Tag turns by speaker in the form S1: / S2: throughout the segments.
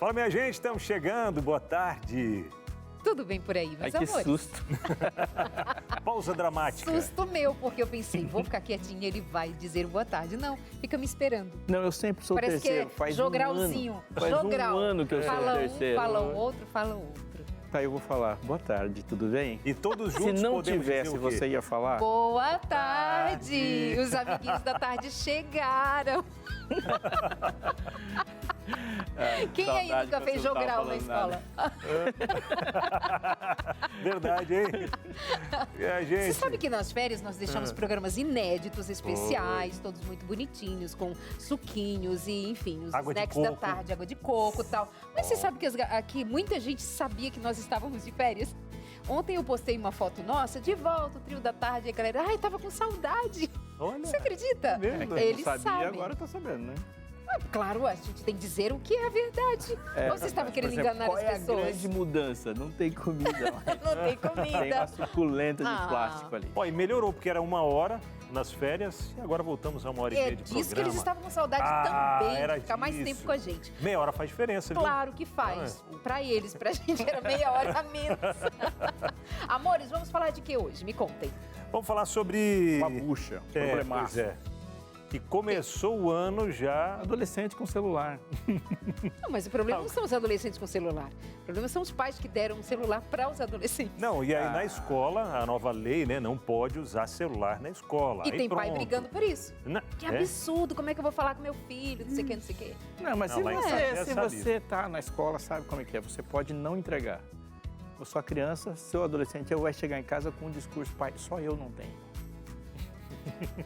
S1: Fala, minha gente, estamos chegando, boa tarde.
S2: Tudo bem por aí, meus amores?
S3: Que susto.
S1: Pausa dramática.
S2: Susto meu, porque eu pensei, vou ficar quietinha, ele vai dizer boa tarde. Não, fica me esperando.
S3: Não, eu sempre sou
S2: Parece
S3: terceiro.
S2: que é
S3: faz
S2: jogralzinho.
S3: um ano. Faz
S2: Jogral.
S3: um ano que eu sou
S2: Fala
S3: terceiro.
S2: Fala um outro, fala outro.
S3: Tá, eu vou falar. Boa tarde, tudo bem?
S1: E todos juntos
S3: Se não
S1: podemos
S3: tivesse,
S1: dizer o quê?
S3: você ia falar?
S2: Boa tarde! Os amiguinhos da tarde chegaram. Quem aí
S3: Saudade
S2: nunca
S3: que
S2: fez
S3: você não tava
S2: jogral na
S3: falando
S2: escola?
S1: Verdade, hein? E a gente?
S2: Você sabe que nas férias nós deixamos programas inéditos, especiais, todos muito bonitinhos, com suquinhos e, enfim, os
S1: Água de
S2: snacks da
S1: coco.
S2: tarde, água de coco e tal. Mas você sabe que aqui muita gente sabia que nós estávamos de férias? Ontem eu postei uma foto nossa, de volta, o trio da tarde, e a galera, ai, tava com saudade.
S1: Olha,
S2: Você acredita?
S1: mesmo?
S2: Eles
S3: não sabia,
S2: sabem.
S3: agora tá sabendo, né?
S2: Claro, a gente tem que dizer o que é a verdade. Ou você estava
S3: Mas,
S2: querendo
S3: por exemplo,
S2: enganar
S3: qual
S2: as
S3: é a
S2: pessoas?
S3: grande mudança? Não tem comida mais.
S2: Não tem
S3: Tem
S2: comida.
S3: uma suculenta de
S2: Ah.
S3: plástico ali.
S1: Ó, e melhorou, porque era 1 hora nas férias e agora voltamos a 1h30
S2: É
S1: de
S2: disso que
S1: programa.
S2: eles estavam com saudade também,
S1: era
S2: de ficar mais
S1: disso.
S2: tempo com a gente.
S1: Meia hora faz diferença, viu?
S2: Claro que faz. Pra eles, pra gente era meia hora a menos. Amores, vamos falar de que hoje? Me contem.
S1: Vamos falar sobre...
S3: Uma bucha,
S1: Pois
S3: problemaço.
S1: é. Que começou o ano já...
S3: Adolescente com celular.
S2: Não, mas o problema não são os adolescentes com celular. O problema são os pais que deram um celular para os adolescentes.
S1: Não, e aí na escola, a nova lei, né, não pode usar celular na escola.
S2: E
S1: Aí
S2: tem pai
S1: pronto.
S2: brigando por isso. Que
S1: É?
S2: absurdo, como é que eu vou falar com meu filho, não sei o que, não sei o que.
S3: Não, mas
S1: Não, lá em casa já
S3: se
S1: sabe
S3: você tá na escola, sabe como é que é? Você pode não entregar. A sua criança, seu adolescente, vai chegar em casa com um discurso, pai, só eu não tenho.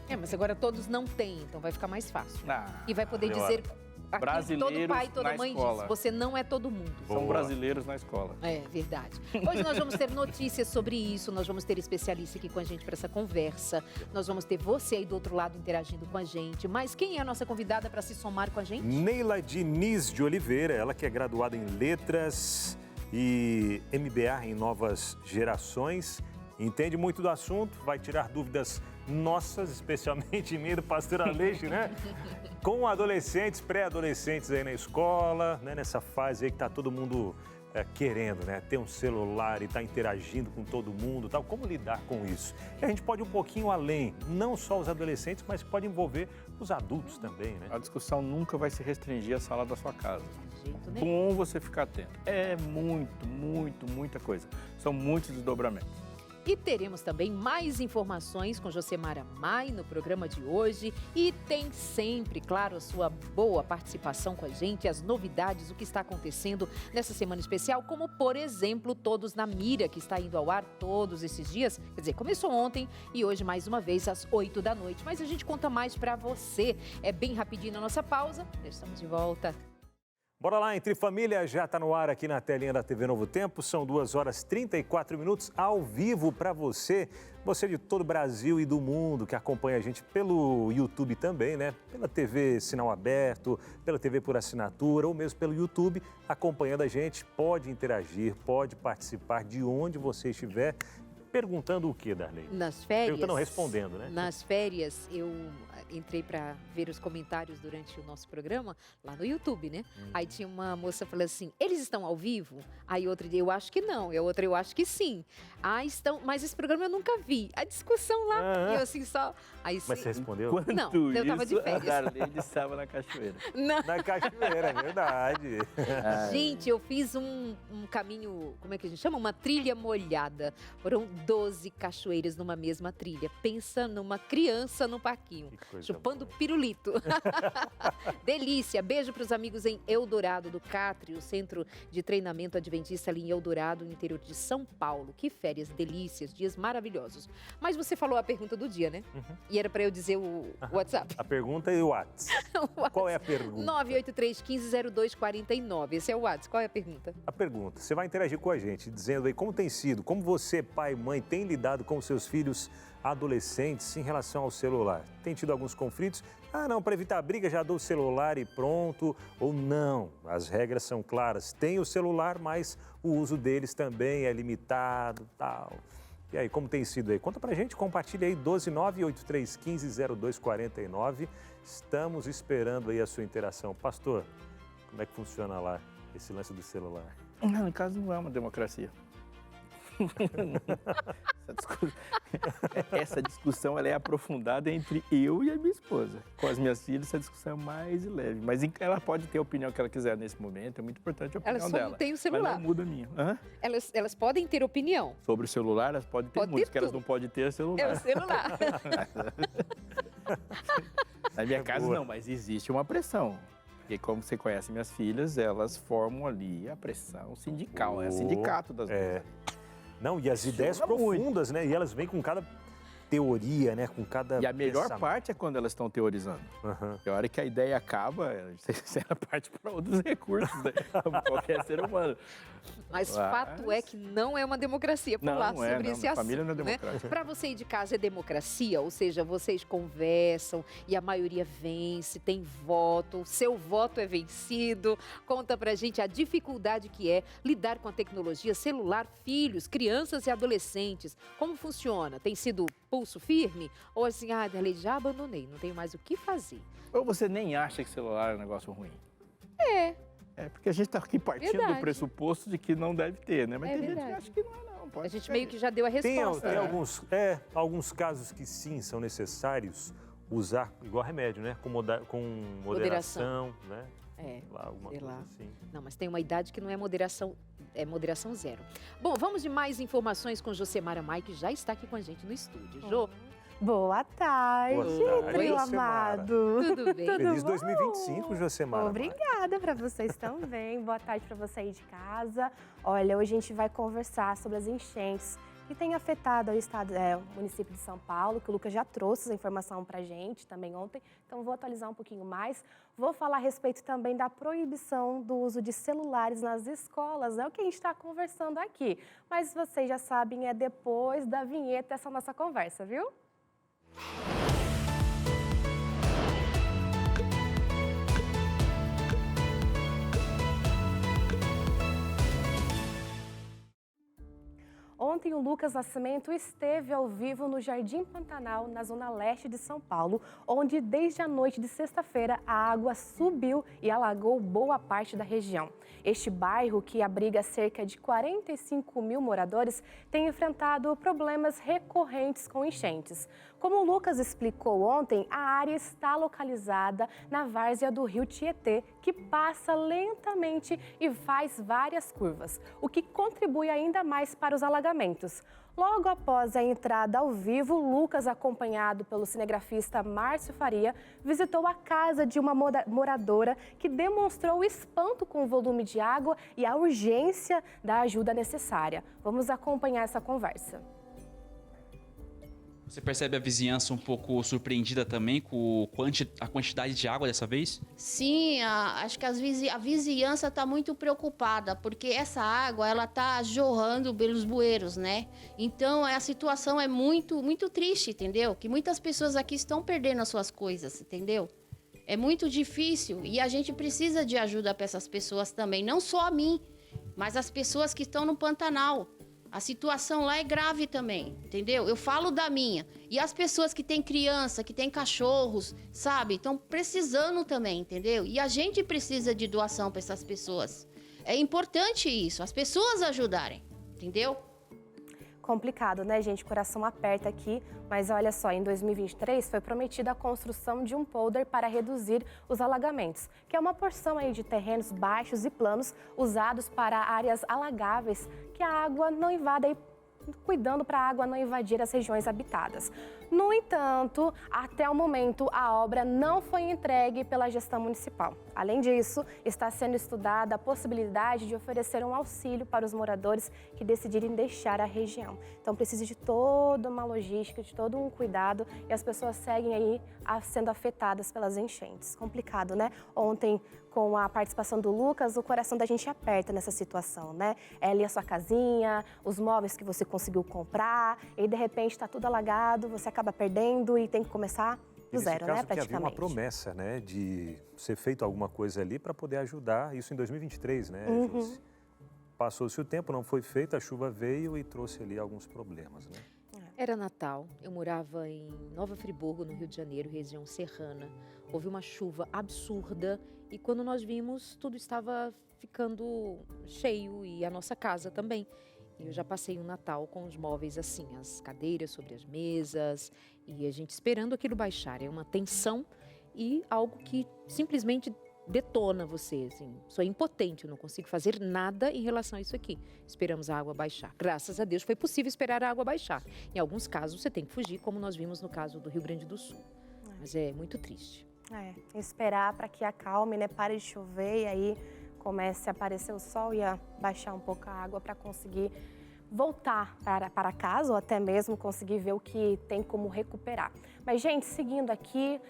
S2: É, mas agora todos não têm, então vai ficar mais fácil. E vai poder
S1: eu
S2: dizer aquilo que todo
S3: Brasileiros
S2: pai e toda
S3: na
S2: mãe
S3: escola.
S2: diz, você não é todo mundo.
S1: Boa.
S3: São brasileiros na escola.
S2: É verdade. Hoje nós vamos ter notícias sobre isso, nós vamos ter especialista aqui com a gente para essa conversa, nós vamos ter você aí do outro lado interagindo com a gente. Mas quem é a nossa convidada para se somar com a gente?
S1: Neila Diniz de Oliveira, ela que é graduada em Letras e MBA em Novas Gerações, entende muito do assunto, vai tirar dúvidas nossas, especialmente em meio do pastor Aleixo, né? Com adolescentes, pré-adolescentes aí na escola, né? Nessa fase aí que tá todo mundo querendo, né? Ter um celular e tá interagindo com todo mundo, tal. Como lidar com isso? E a gente pode ir um pouquinho além, não só os adolescentes, mas pode envolver os adultos também, né?
S3: A discussão nunca vai se restringir à sala da sua casa.
S2: De jeito nenhum.
S3: Bom você ficar atento. É muita coisa. São muitos desdobramentos.
S2: E teremos também mais informações com Josemara Mai no programa de hoje. E tem sempre, claro, a sua boa participação com a gente, as novidades, o que está acontecendo nessa semana especial, como, por exemplo, Todos na Mira, que está indo ao ar todos esses dias. Quer dizer, começou ontem e hoje, mais uma vez, às 8 da noite. Mas a gente conta mais para você. É bem rapidinho na nossa pausa. Já estamos de volta.
S1: Bora lá, Entre Família já está no ar aqui na telinha da TV Novo Tempo. São 2h34 ao vivo para você. Você de todo o Brasil e do mundo que acompanha a gente pelo YouTube também, né? Pela TV Sinal Aberto, pela TV por assinatura ou mesmo pelo YouTube, acompanhando a gente. Pode interagir, pode participar de onde você estiver. Perguntando o que, Darley?
S2: Nas férias...
S1: Perguntando, não, respondendo, né?
S2: Nas férias, eu entrei para ver os comentários durante o nosso programa, lá no YouTube, né? Aí tinha uma moça falando assim, eles estão ao vivo? Aí outra, eu acho que não. E a outra, eu acho que sim. Ah, estão... Mas esse programa eu nunca vi. A discussão lá, e eu assim só... Aí,
S1: Mas você respondeu?
S3: Enquanto
S2: Não, eu tava de
S3: isso,
S2: férias.
S3: a Darlene estava na cachoeira.
S2: Não.
S1: Na cachoeira, é verdade.
S2: Gente, eu fiz um caminho, como é que a gente chama? Uma trilha molhada. Foram 12 cachoeiras numa mesma trilha. Pensa numa criança no parquinho,
S1: Que coisa
S2: chupando
S1: boa.
S2: pirulito. Delícia. Beijo para os amigos em Eldorado do Catre, o centro de treinamento adventista ali em Eldorado, no interior de São Paulo. Que férias, delícias, dias maravilhosos. Mas você falou a pergunta do dia, né? E era para eu dizer o WhatsApp.
S1: A pergunta é o WhatsApp. Qual é a pergunta?
S2: 983-150249. Esse é o WhatsApp. Qual é a pergunta?
S1: A pergunta, você vai interagir com a gente, dizendo aí como tem sido, como você, pai e mãe, tem lidado com os seus filhos adolescentes em relação ao celular. Tem tido alguns conflitos? Ah, não, para evitar a briga já dou o celular e pronto. Ou não, as regras são claras. Tem o celular, mas o uso deles também é limitado, tal. E aí, como tem sido aí? Conta pra gente, compartilha aí, 12983150249. Estamos esperando aí a sua interação. Pastor, como é que funciona lá? esse lance do celular?
S3: Não, em casa não é uma democracia. Essa discussão ela é aprofundada entre eu e a minha esposa. Com as minhas filhas, essa discussão é mais leve. Mas ela pode ter a opinião que ela quiser nesse momento, é muito importante a opinião
S2: Elas só
S3: dela.
S2: não têm o celular.
S3: Mas não muda a minha. Hã?
S2: Elas podem ter opinião.
S3: Sobre o celular, elas podem ter
S2: Pode
S3: muitos,
S2: ter
S3: que elas
S2: tudo.
S3: não podem ter celular.
S2: É o celular.
S3: Na minha casa
S1: boa.
S3: não, mas existe uma pressão. Porque como você conhece minhas filhas, elas formam ali a pressão sindical, é o sindicato das duas.
S1: Não, e as ideias
S3: Joga muito.
S1: profundas, né? E elas vêm com cada teoria, né? Com cada
S3: E a melhor
S1: pensamento.
S3: parte é quando elas estão teorizando.
S1: Aham.
S3: A hora que a ideia acaba, ela parte para outros recursos, né? Como qualquer ser humano.
S2: Mas fato é que não é uma democracia falar
S3: não é,
S2: sobre
S3: não.
S2: esse
S3: Minha
S2: assunto.
S3: família não é
S2: né?
S3: democrática.
S2: Para você ir de casa é democracia, ou seja, vocês conversam e a maioria vence, tem voto, o seu voto é vencido. Conta pra gente a dificuldade que é lidar com a tecnologia, celular, filhos, crianças e adolescentes. Como funciona? Tem sido pulso firme? Ou assim, Darley, já abandonei, não tenho mais o que fazer.
S3: Ou você nem acha que celular é um negócio ruim? É, porque a gente está aqui partindo
S2: Verdade.
S3: do pressuposto de que não deve ter, né? Mas
S2: É
S3: tem gente que
S2: verdade.
S3: acha que não é, não. Pode
S2: A gente
S3: ficar
S2: meio
S3: aí.
S2: que já deu a
S1: Tem
S2: resposta. né?
S1: alguns casos que sim são necessários usar igual remédio, né? Com moderação, né?
S2: É.
S1: Lá, alguma
S2: sei
S1: coisa
S2: lá.
S1: assim.
S2: Não, mas tem uma idade que não é moderação, é moderação zero. Bom, vamos de mais informações com Josemara Mai, que já está aqui com a gente no estúdio. Jô,
S4: Boa tarde,
S1: Boa tarde,
S4: trio
S1: Josemara.
S4: amado.
S2: tudo bem?
S1: Feliz
S4: bom?
S1: 2025, Josemara.
S4: Obrigada para vocês também. Boa tarde para você aí de casa. Olha, hoje a gente vai conversar sobre as enchentes que têm afetado o estado, o município de São Paulo, que o Lucas já trouxe essa informação para a gente também ontem. Então, vou atualizar um pouquinho mais. Vou falar a respeito também da proibição do uso de celulares nas escolas. É o que a gente está conversando aqui. Mas vocês já sabem, é depois da vinheta essa nossa conversa, viu? Ontem, o Lucas Nascimento esteve ao vivo no Jardim Pantanal, na zona leste de São Paulo, onde desde a noite de sexta-feira a água subiu e alagou boa parte da região. Este bairro, que abriga cerca de 45 mil moradores, tem enfrentado problemas recorrentes com enchentes. Como o Lucas explicou ontem, a área está localizada na várzea do rio Tietê, que passa lentamente e faz várias curvas, o que contribui ainda mais para os alagamentos. Logo após a entrada ao vivo, Lucas, acompanhado pelo cinegrafista Márcio Faria, visitou a casa de uma moradora que demonstrou espanto com o volume de água e a urgência da ajuda necessária. Vamos acompanhar essa conversa.
S5: Você percebe a vizinhança um pouco surpreendida também com a quantidade de água dessa vez?
S6: Sim, acho que a vizinhança está muito preocupada, porque essa água ela está jorrando pelos bueiros, né? Então a situação é muito, muito triste, entendeu? Que muitas pessoas aqui estão perdendo as suas coisas, entendeu? É muito difícil e a gente precisa de ajuda para essas pessoas também, não só a mim, mas as pessoas que estão no Pantanal. A situação lá é grave também, entendeu? Eu falo da minha. E as pessoas que têm criança, que têm cachorros, sabe? Estão precisando também, entendeu? E a gente precisa de doação para essas pessoas. É importante isso, as pessoas ajudarem, entendeu?
S4: Complicado, né, gente? O coração aperta aqui, mas olha só, em 2023 foi prometida a construção de um polder para reduzir os alagamentos, que é uma porção aí de terrenos baixos e planos usados para áreas alagáveis, que a água não invada e cuidando para a água não invadir as regiões habitadas. No entanto, até o momento, a obra não foi entregue pela gestão municipal. Além disso, está sendo estudada a possibilidade de oferecer um auxílio para os moradores que decidirem deixar a região. Então, precisa de toda uma logística, de todo um cuidado, e as pessoas seguem aí sendo afetadas pelas enchentes. Complicado, né? Ontem, com a participação do Lucas, o coração da gente aperta nessa situação, né? É ali a sua casinha, os móveis que você conseguiu comprar, e de repente está tudo alagado, você acaba perdendo e tem que começar do zero, né,
S1: que havia uma
S4: praticamente.
S1: promessa, né, de ser feito alguma coisa ali para poder ajudar, isso em 2023, né, Josi? Passou-se o tempo, não foi feito, a chuva veio e trouxe ali alguns problemas, né?
S2: Era Natal, eu morava em Nova Friburgo, no Rio de Janeiro, região serrana. houve uma chuva absurda e quando nós vimos, tudo estava ficando cheio e a nossa casa também. Eu já passei um Natal com os móveis assim, as cadeiras sobre as mesas e a gente esperando aquilo baixar. É uma tensão e algo que simplesmente detona você, assim. Sou impotente, eu não consigo fazer nada em relação a isso aqui. Esperamos a água baixar. Graças a Deus foi possível esperar a água baixar. Em alguns casos você tem que fugir, como nós vimos no caso do Rio Grande do Sul. Mas é muito triste.
S4: Esperar para que acalme, né? Pare de chover e aí comece a aparecer o sol e a baixar um pouco a água para conseguir voltar para casa ou até mesmo conseguir ver o que tem como recuperar. Mas, gente, seguindo aqui,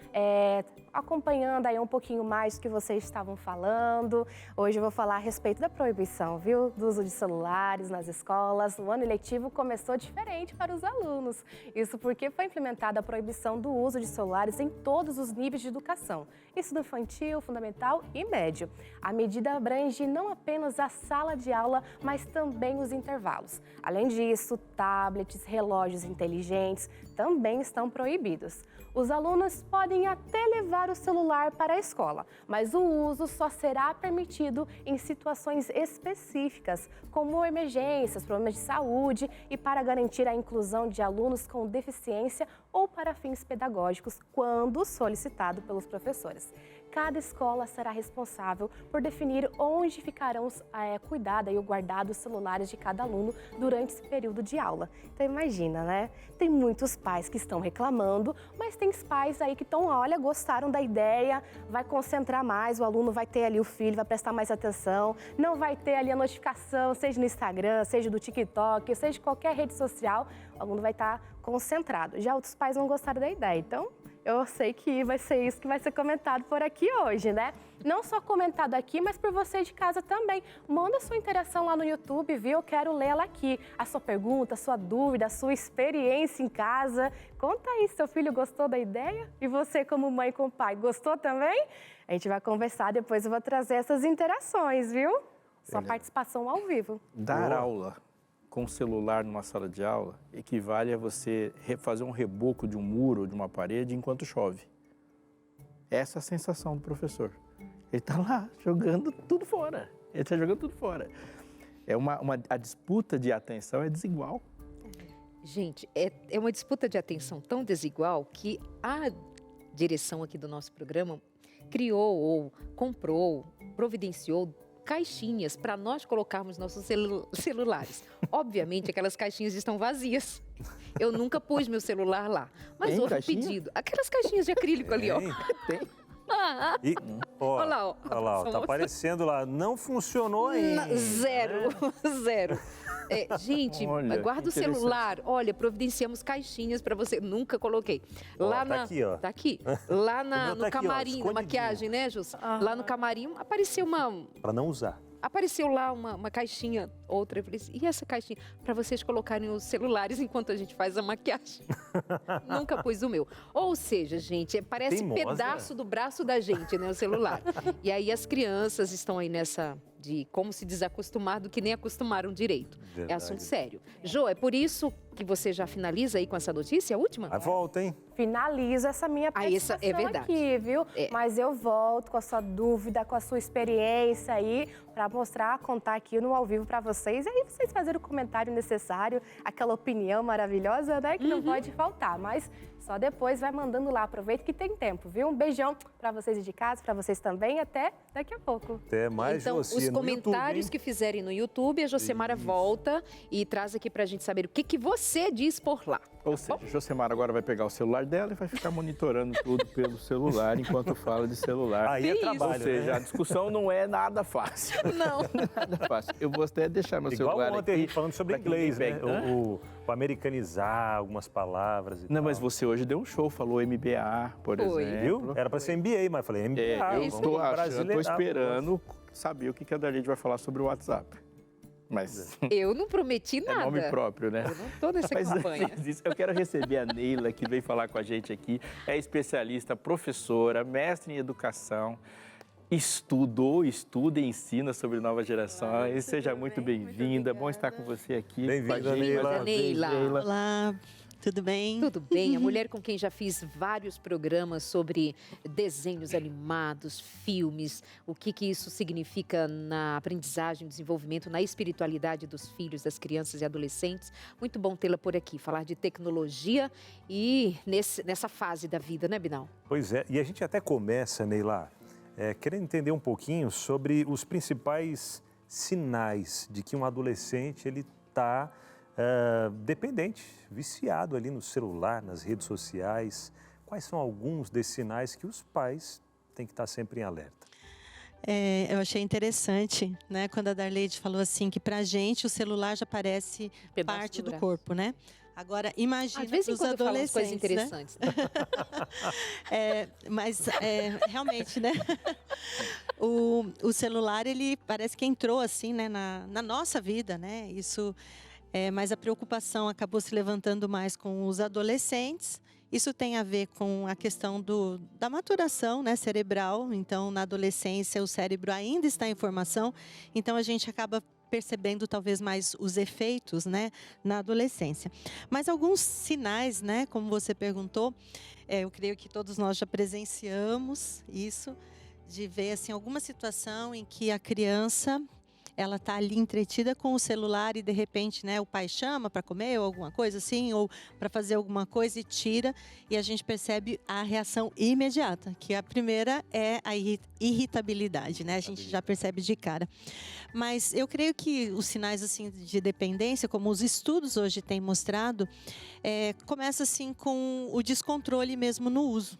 S4: acompanhando aí um pouquinho mais do que vocês estavam falando, hoje eu vou falar a respeito da proibição, viu? Do uso de celulares nas escolas. O ano letivo começou diferente para os alunos. Isso porque foi implementada a proibição do uso de celulares em todos os níveis de educação. Ensino infantil, fundamental e médio. A medida abrange não apenas a sala de aula, mas também os intervalos. Além disso, tablets, relógios inteligentes também estão proibidos. Os alunos podem até levar o celular para a escola, mas o uso só será permitido em situações específicas, como emergências, problemas de saúde e para garantir a inclusão de alunos com deficiência ou para fins pedagógicos, quando solicitado pelos professores. Cada escola será responsável por definir onde ficarão cuidados e guardados os celulares de cada aluno durante esse período de aula. Então imagina, né? Tem muitos pais que estão reclamando, mas tem pais aí que estão, olha, gostaram da ideia, vai concentrar mais, o aluno vai ter ali o filho, vai prestar mais atenção, não vai ter ali a notificação, seja no Instagram, seja do TikTok, seja de qualquer rede social, o aluno vai estar concentrado. Já outros pais não gostaram da ideia, então eu sei que vai ser isso que vai ser comentado por aqui hoje, né? Não só comentado aqui, mas por você de casa também. Manda sua interação lá no YouTube, viu? Eu quero lê-la aqui. A sua pergunta, a sua dúvida, a sua experiência em casa. Conta aí, seu filho gostou da ideia? E você, como mãe e como pai, gostou também? A gente vai conversar, depois eu vou trazer essas interações, viu? Sua participação ao vivo.
S3: Dar aula com o celular numa sala de aula equivale a você fazer um reboco de um muro ou de uma parede enquanto chove. Essa é a sensação do professor. Ele está lá jogando tudo fora. Ele está jogando tudo fora. A disputa de atenção é desigual.
S2: Gente, é uma disputa de atenção tão desigual que a direção aqui do nosso programa criou ou comprou, providenciou caixinhas para nós colocarmos nossos celulares. Obviamente, aquelas caixinhas estão vazias. Eu nunca pus meu celular lá. Mas
S3: Tem
S2: houve um
S3: caixinha?
S2: pedido. Aquelas caixinhas de acrílico ali, ó.
S3: Tem.
S1: E, ó,
S2: Olha lá, ó.
S1: olha lá, ó, tá aparecendo lá. Não funcionou ainda.
S2: Zero, zero. Gente,
S3: Olha,
S2: guarda o
S3: que interessante.
S2: celular. Olha, providenciamos caixinhas para você. Nunca coloquei. Lá
S1: Ó, tá aqui, ó.
S2: Tá aqui. Lá
S1: O meu
S2: no
S1: tá aqui, ó,
S2: camarim, na
S1: escondidinho.
S2: maquiagem, né, Jus? Lá no camarim apareceu
S1: Para não usar.
S2: Apareceu lá uma caixinha, outra. Eu falei assim, e essa caixinha? Para vocês colocarem os celulares enquanto a gente faz a maquiagem. Nunca pus o meu. Ou seja, gente, parece
S1: Teimosa.
S2: pedaço do braço da gente, né, o celular. E aí as crianças estão aí nessa de como se desacostumar do que nem acostumaram direito.
S1: Verdade.
S2: É assunto sério. Jô, é por isso que você já finaliza aí com essa notícia, a última?
S1: Aí volta, hein?
S4: Finalizo essa minha
S2: essa
S4: participação
S2: é verdade.
S4: aqui, viu?
S2: É.
S4: Mas eu volto com a sua dúvida, com a sua experiência aí, para mostrar, contar aqui no ao vivo para vocês. E aí vocês fazerem o comentário necessário, aquela opinião maravilhosa, né? Que não pode faltar. Mas só depois vai mandando lá. Aproveita que tem tempo, viu? Um beijão para vocês de casa, para vocês também. Até daqui a pouco.
S1: Até mais
S2: Então,
S1: você
S2: os
S1: no
S2: comentários
S1: YouTube,
S2: que fizerem no YouTube, a Josemara volta e traz aqui pra gente saber o que você diz por lá.
S3: Ou seja, a Josemara agora vai pegar o celular dela e vai ficar monitorando tudo pelo celular enquanto fala de celular.
S1: Aí é
S2: Isso.
S1: trabalho,
S3: Ou seja,
S1: né?
S3: a discussão não é nada fácil.
S2: Não.
S3: Nada fácil. Eu vou até deixar meu
S1: Igual
S3: celular
S1: ontem a
S3: aqui.
S1: gente falando sobre
S3: pra que
S1: inglês,
S3: ninguém
S1: né?
S3: pegue.
S1: O americanizar algumas palavras e
S3: Não,
S1: tal.
S3: mas você hoje deu um show, falou MBA, por
S2: Foi.
S3: exemplo.
S1: Viu? Era para ser MBA, mas eu falei MBA.
S3: Eu
S1: vamos
S3: estou achando,
S1: brasileirar
S3: estou
S1: o negócio.
S3: esperando saber o que a Darlene vai falar sobre o WhatsApp. Mas
S2: Eu não prometi
S3: é
S2: nada.
S3: nome próprio, né?
S2: Eu não tô nessa
S3: Mas
S2: campanha.
S3: antes disso, eu quero receber a Neila, que veio falar com a gente aqui. É especialista, professora, mestre em educação. Estuda e ensina sobre nova geração. E seja muito bem-vinda. Bom estar com você aqui.
S1: Bem-vinda,
S3: com a gente
S1: Neila.
S3: mais uma vez,
S2: Neila.
S7: Olá, tudo bem?
S2: Tudo bem. A mulher com quem já fiz vários programas sobre desenhos animados, filmes, o que isso significa na aprendizagem, desenvolvimento, na espiritualidade dos filhos, das crianças e adolescentes. Muito bom tê-la por aqui, falar de tecnologia e nessa fase da vida, né, Binal?
S1: Pois é, e a gente até começa, Neila, querendo entender um pouquinho sobre os principais sinais de que um adolescente ele está dependente, viciado ali no celular, nas redes sociais. Quais são alguns desses sinais que os pais têm que estar sempre em alerta?
S7: Eu achei interessante, né, quando a Darleide falou assim que pra gente o celular já parece parte do corpo, né? Agora, imagina para os adolescentes,
S2: coisas interessantes.
S7: Né? Mas realmente, né? O celular, ele parece que entrou assim, né, na nossa vida, né? Isso, mas a preocupação acabou se levantando mais com os adolescentes. Isso tem a ver com a questão da maturação, né, cerebral. Então, na adolescência, o cérebro ainda está em formação. Então, a gente acaba percebendo talvez mais os efeitos, né, na adolescência. Mas alguns sinais, né, como você perguntou, eu creio que todos nós já presenciamos isso, de ver assim alguma situação em que a criança ela está ali entretida com o celular e de repente, né, o pai chama para comer ou alguma coisa assim, ou para fazer alguma coisa e tira, e a gente percebe a reação imediata, que a primeira é a irritabilidade, né? A gente já percebe de cara. Mas eu creio que os sinais assim de dependência, como os estudos hoje têm mostrado, começa assim com o descontrole mesmo no uso.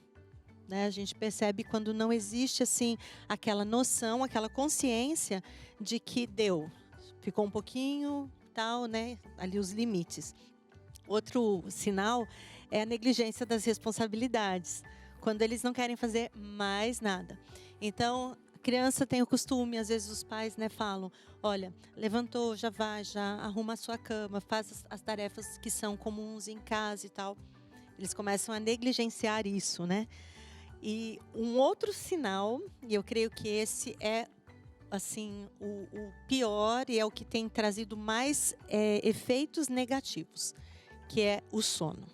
S7: Né? A gente percebe quando não existe assim aquela noção, aquela consciência de que ficou um pouquinho, tal, né? Ali os limites. Outro sinal é a negligência das responsabilidades, quando eles não querem fazer mais nada. Então, a criança tem o costume, às vezes os pais, né, falam, olha, levantou, já vai, já arruma a sua cama, faz as tarefas que são comuns em casa e tal. Eles começam a negligenciar isso, né? E um outro sinal, e eu creio que esse é assim o pior e é o que tem trazido mais efeitos negativos, que é o sono.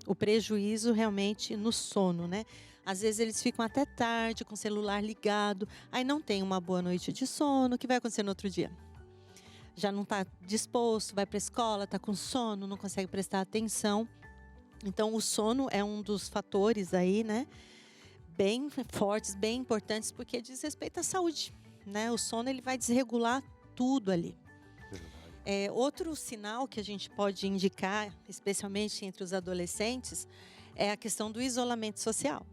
S7: O prejuízo realmente no sono, né? Às vezes eles ficam até tarde com o celular ligado, aí não tem uma boa noite de sono. O que vai acontecer no outro dia? Já não está disposto, vai para a escola, está com sono, não consegue prestar atenção. Então o sono é um dos fatores aí, né? Bem fortes, bem importantes, porque diz respeito à saúde, né? O sono ele vai desregular tudo ali. Outro sinal que a gente pode indicar, especialmente entre os adolescentes, é a questão do isolamento social.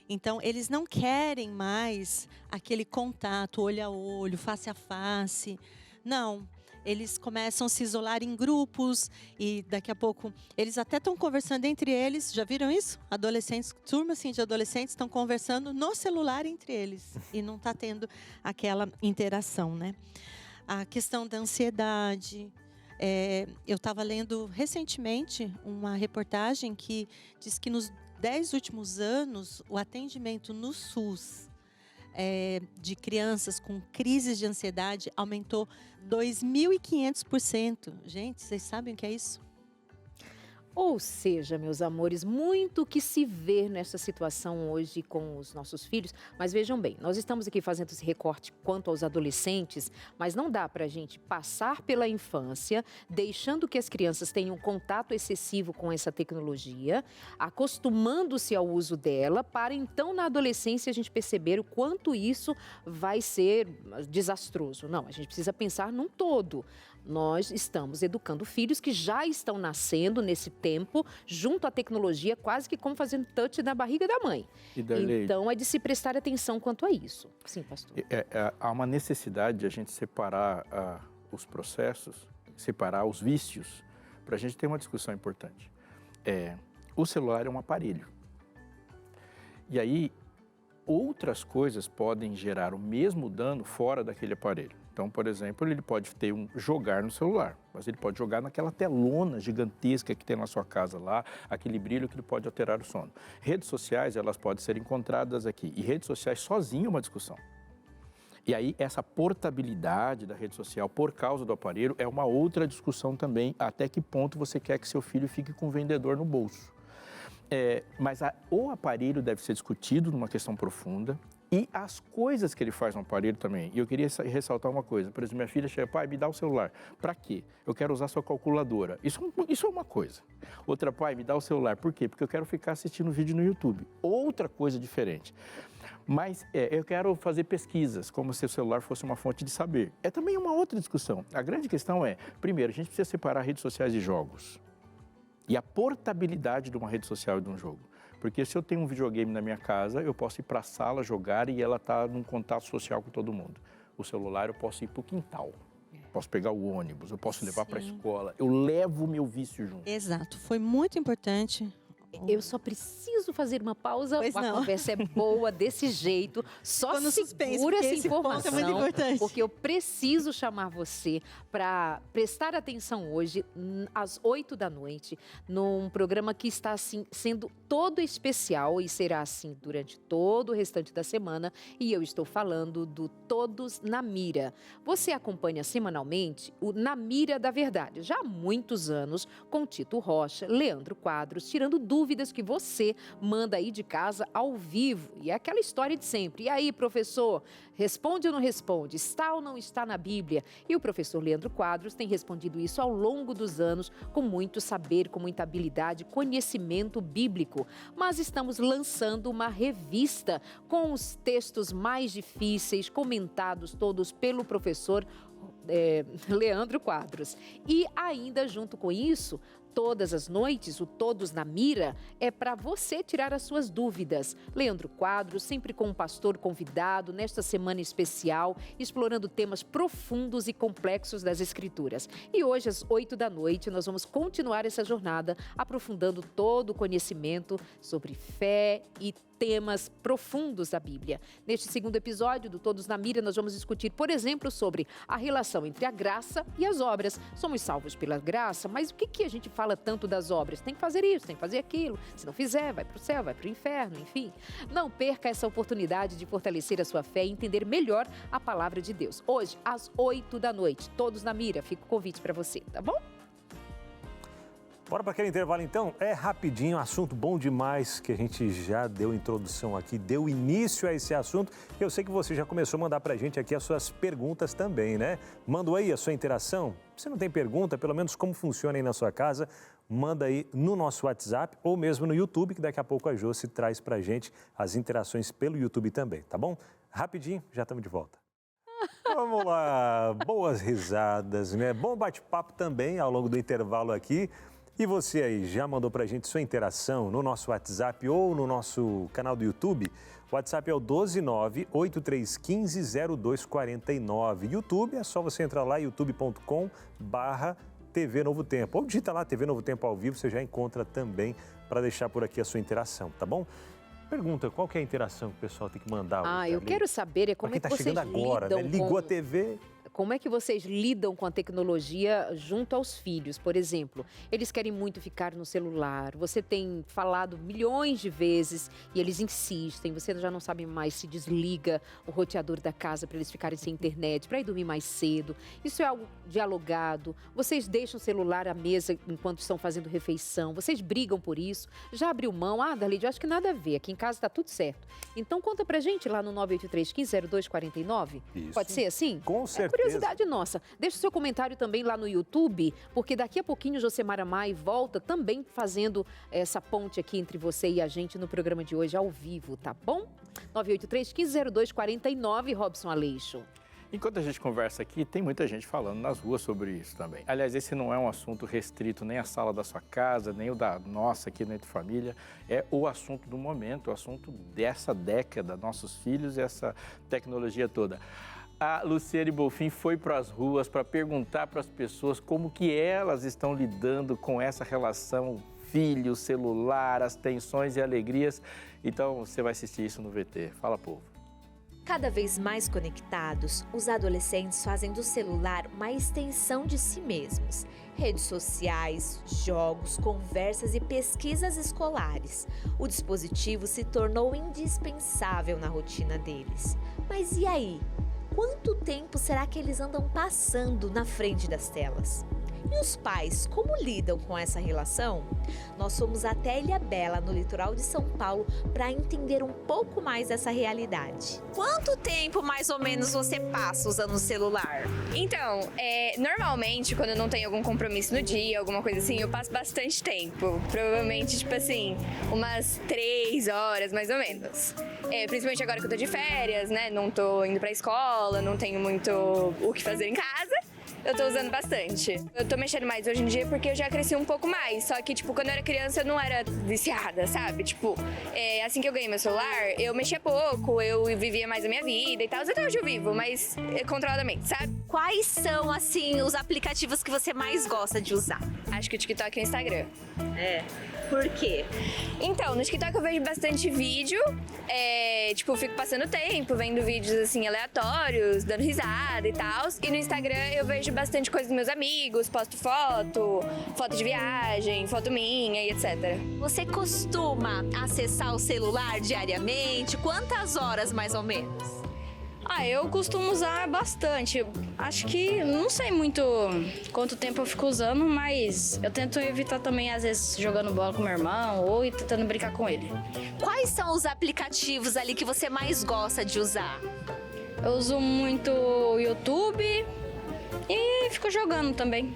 S7: Então, eles não querem mais aquele contato olho a olho, face a face. Não. Eles começam a se isolar em grupos e daqui a pouco eles até estão conversando entre eles. Já viram isso? Adolescentes, turma assim, de adolescentes estão conversando no celular entre eles e não está tendo aquela interação, né? A questão da ansiedade. Eu estava lendo recentemente uma reportagem que diz que nos 10 últimos anos o atendimento no SUS de crianças com crises de ansiedade aumentou 2.500%. Gente, vocês sabem o que é isso?
S2: Ou seja, meus amores, muito que se vê nessa situação hoje com os nossos filhos. Mas vejam bem, nós estamos aqui fazendo esse recorte quanto aos adolescentes, mas não dá para a gente passar pela infância, deixando que as crianças tenham contato excessivo com essa tecnologia, acostumando-se ao uso dela, para então na adolescência a gente perceber o quanto isso vai ser desastroso. Não, a gente precisa pensar num todo. Nós estamos educando filhos que já estão nascendo nesse tempo, junto à tecnologia, quase que como fazendo touch na barriga da mãe. Então, é de se prestar atenção quanto a isso. Sim, pastor.
S3: Há uma necessidade de a gente separar os processos, separar os vícios, para a gente ter uma discussão importante. O celular é um aparelho. E aí, outras coisas podem gerar o mesmo dano fora daquele aparelho. Então, por exemplo, ele pode jogar no celular, mas ele pode jogar naquela telona gigantesca que tem na sua casa lá, aquele brilho que ele pode alterar o sono. Redes sociais, elas podem ser encontradas aqui. E redes sociais sozinho é uma discussão. E aí, essa portabilidade da rede social por causa do aparelho é uma outra discussão também, até que ponto você quer que seu filho fique com o vendedor no bolso. Mas o aparelho deve ser discutido numa questão profunda e as coisas que ele faz no aparelho também. E eu queria ressaltar uma coisa. Por exemplo, minha filha chega, pai, me dá o celular. Para quê? Eu quero usar sua calculadora. Isso é uma coisa. Outra, pai, me dá o celular. Por quê? Porque eu quero ficar assistindo vídeo no YouTube. Outra coisa diferente. Mas eu quero fazer pesquisas, como se o celular fosse uma fonte de saber. É também uma outra discussão. A grande questão é, primeiro, a gente precisa separar redes sociais de jogos. E a portabilidade de uma rede social e de um jogo. Porque se eu tenho um videogame na minha casa, eu posso ir para a sala jogar e ela está num contato social com todo mundo. O celular eu posso ir para o quintal. Posso pegar o ônibus, eu posso levar para a escola. Eu levo o meu vício junto.
S7: Exato. Foi muito importante.
S2: Eu só preciso fazer uma pausa. A conversa é boa desse jeito. Só segura essa informação,
S7: é muito importante.
S2: Porque eu preciso chamar você para prestar atenção hoje, às 8 da noite, num programa que está assim, sendo todo especial e será assim durante todo o restante da semana. E eu estou falando do Todos na Mira. Você acompanha semanalmente o Na Mira da Verdade, já há muitos anos, com Tito Rocha, Leandro Quadros, tirando dúvidas que você manda aí de casa ao vivo. E é aquela história de sempre. E aí, professor, responde ou não responde? Está ou não está na Bíblia? E o professor Leandro Quadros tem respondido isso ao longo dos anos, com muito saber, com muita habilidade, conhecimento bíblico. Mas estamos lançando uma revista com os textos mais difíceis, comentados todos pelo professor Leandro Quadros. E ainda junto com isso, todas as noites, o Todos na Mira é para você tirar as suas dúvidas. Leandro Quadros, sempre com um pastor convidado, nesta semana especial, explorando temas profundos e complexos das Escrituras. E hoje, às 8 da noite, nós vamos continuar essa jornada, aprofundando todo o conhecimento sobre fé e temas profundos da Bíblia. Neste segundo episódio do Todos na Mira, nós vamos discutir, por exemplo, sobre a relação entre a graça e as obras. Somos salvos pela graça, mas o que a gente fala tanto das obras? Tem que fazer isso, tem que fazer aquilo. Se não fizer, vai para o céu, vai para o inferno, enfim. Não perca essa oportunidade de fortalecer a sua fé e entender melhor a palavra de Deus. Hoje, às 8 da noite, Todos na Mira. Fica o convite para você, tá bom?
S1: Bora para aquele intervalo então, é rapidinho, assunto bom demais que a gente já deu introdução aqui, deu início a esse assunto. Eu sei que você já começou a mandar para a gente aqui as suas perguntas também, né? Manda aí a sua interação. Se não tem pergunta, pelo menos como funciona aí na sua casa, manda aí no nosso WhatsApp ou mesmo no YouTube, que daqui a pouco a Josi traz para a gente as interações pelo YouTube também, tá bom? Rapidinho, já estamos de volta. Vamos lá, boas risadas, né? Bom bate-papo também ao longo do intervalo aqui. E você aí, já mandou pra gente sua interação no nosso WhatsApp ou no nosso canal do YouTube? O WhatsApp é o 12983150249. YouTube é só você entrar lá, youtube.com/TV Novo Tempo. Ou digita lá TV Novo Tempo ao vivo, você já encontra também para deixar por aqui a sua interação, tá bom? Pergunta, qual que é a interação que o pessoal tem que mandar?
S2: Eu quero saber como é que vocês
S1: agora,
S2: lidam
S1: né? Ligou a TV...
S2: Como é que vocês lidam com a tecnologia junto aos filhos? Por exemplo, eles querem muito ficar no celular. Você tem falado milhões de vezes e eles insistem. Você já não sabe mais se desliga o roteador da casa para eles ficarem sem internet, para ir dormir mais cedo. Isso é algo dialogado. Vocês deixam o celular à mesa enquanto estão fazendo refeição. Vocês brigam por isso. Já abriu mão? Darlide, eu acho que nada a ver. Aqui em casa está tudo certo. Então conta pra gente lá no 983150249.
S1: Isso.
S2: Pode ser assim?
S1: Com certeza.
S2: Curiosidade nossa. Deixa o seu comentário também lá no YouTube, porque daqui a pouquinho Josemara Mai volta também fazendo essa ponte aqui entre você e a gente no programa de hoje ao vivo, tá bom? 983150249, Robson Aleixo.
S3: Enquanto a gente conversa aqui, tem muita gente falando nas ruas sobre isso também. Aliás, esse não é um assunto restrito nem à sala da sua casa, nem o da nossa aqui dentro de família. É o assunto do momento, o assunto dessa década, nossos filhos e essa tecnologia toda. A Luciane Bolfin foi para as ruas para perguntar para as pessoas como que elas estão lidando com essa relação filho, celular, as tensões e alegrias. Então, você vai assistir isso no VT. Fala, povo.
S8: Cada vez mais conectados, os adolescentes fazem do celular uma extensão de si mesmos. Redes sociais, jogos, conversas e pesquisas escolares. O dispositivo se tornou indispensável na rotina deles. Mas e aí? quanto tempo será que eles andam passando na frente das telas? E os pais, como lidam com essa relação? Nós fomos até Ilhabela, no litoral de São Paulo, para entender um pouco mais dessa realidade. Quanto tempo, mais ou menos, você passa usando o celular?
S9: Então, normalmente, quando eu não tenho algum compromisso no dia, alguma coisa assim, eu passo bastante tempo. Provavelmente, tipo assim, umas 3 horas, mais ou menos. Principalmente agora que eu tô de férias, né? Não tô indo pra escola, não tenho muito o que fazer em casa. Eu tô usando bastante. Eu tô mexendo mais hoje em dia porque eu já cresci um pouco mais. Só que, tipo, quando eu era criança, eu não era viciada, sabe? Tipo, assim que eu ganhei meu celular, eu mexia pouco, eu vivia mais a minha vida e tal. Até hoje eu vivo, mas controladamente, sabe?
S8: Quais são, assim, os aplicativos que você mais gosta de usar?
S9: Acho que o TikTok e o Instagram.
S8: Por quê?
S9: Então, no TikTok eu vejo bastante vídeo, tipo, eu fico passando tempo, vendo vídeos, assim, aleatórios, dando risada e tal. E no Instagram eu vejo bastante coisa dos meus amigos, posto foto de viagem, foto minha e etc.
S8: Você costuma acessar o celular diariamente? Quantas horas, mais ou menos?
S10: Eu costumo usar bastante. Acho que não sei muito quanto tempo eu fico usando, mas eu tento evitar também, às vezes, jogando bola com meu irmão ou tentando brincar com ele.
S8: Quais são os aplicativos ali que você mais gosta de usar?
S10: Eu uso muito o YouTube e fico jogando também.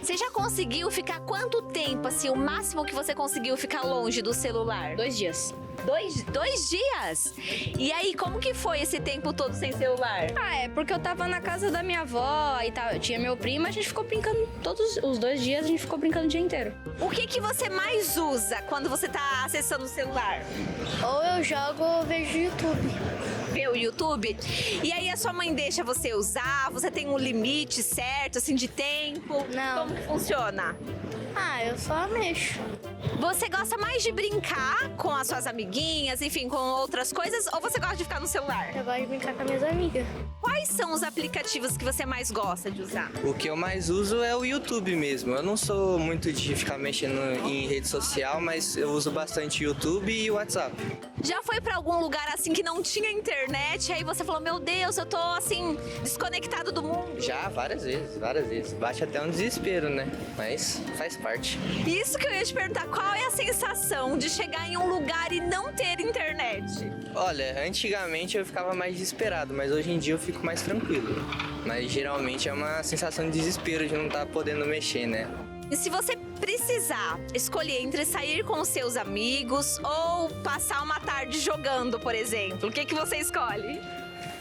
S8: Você já conseguiu ficar quanto tempo, assim, o máximo que você conseguiu ficar longe do celular?
S10: 2 dias.
S8: Dois dias? E aí, como que foi esse tempo todo sem celular?
S10: Porque eu tava na casa da minha avó e tal. Eu tinha meu primo, a gente ficou brincando todos os 2 dias, a gente ficou brincando o dia inteiro.
S8: O que você mais usa quando você tá acessando o celular?
S11: Ou eu jogo ou vejo YouTube.
S8: Vê o YouTube? E aí a sua mãe deixa você usar? Você tem um limite certo, assim, de tempo?
S11: Não.
S8: Como que funciona?
S11: Eu só mexo.
S8: Você gosta mais de brincar com as suas amiguinhas, enfim, com outras coisas, ou você gosta de ficar no celular?
S11: Eu gosto de brincar com as minhas amigas.
S8: Quais são os aplicativos que você mais gosta de usar?
S12: O que eu mais uso é o YouTube mesmo. Eu não sou muito de ficar mexendo em rede social, mas eu uso bastante YouTube e WhatsApp.
S8: Já foi pra algum lugar assim que não tinha internet, aí você falou, meu Deus, eu tô assim, desconectado do mundo?
S12: Já, várias vezes. Bate até um desespero, né? Mas faz parte.
S8: Isso que eu ia te perguntar, qual é a sensação de chegar em um lugar e não ter internet?
S12: Olha, antigamente eu ficava mais desesperado, mas hoje em dia eu fico mais tranquilo. Mas geralmente é uma sensação de desespero de não estar podendo mexer, né?
S8: E se você precisar escolher entre sair com os seus amigos ou passar uma tarde jogando, por exemplo, o que você escolhe?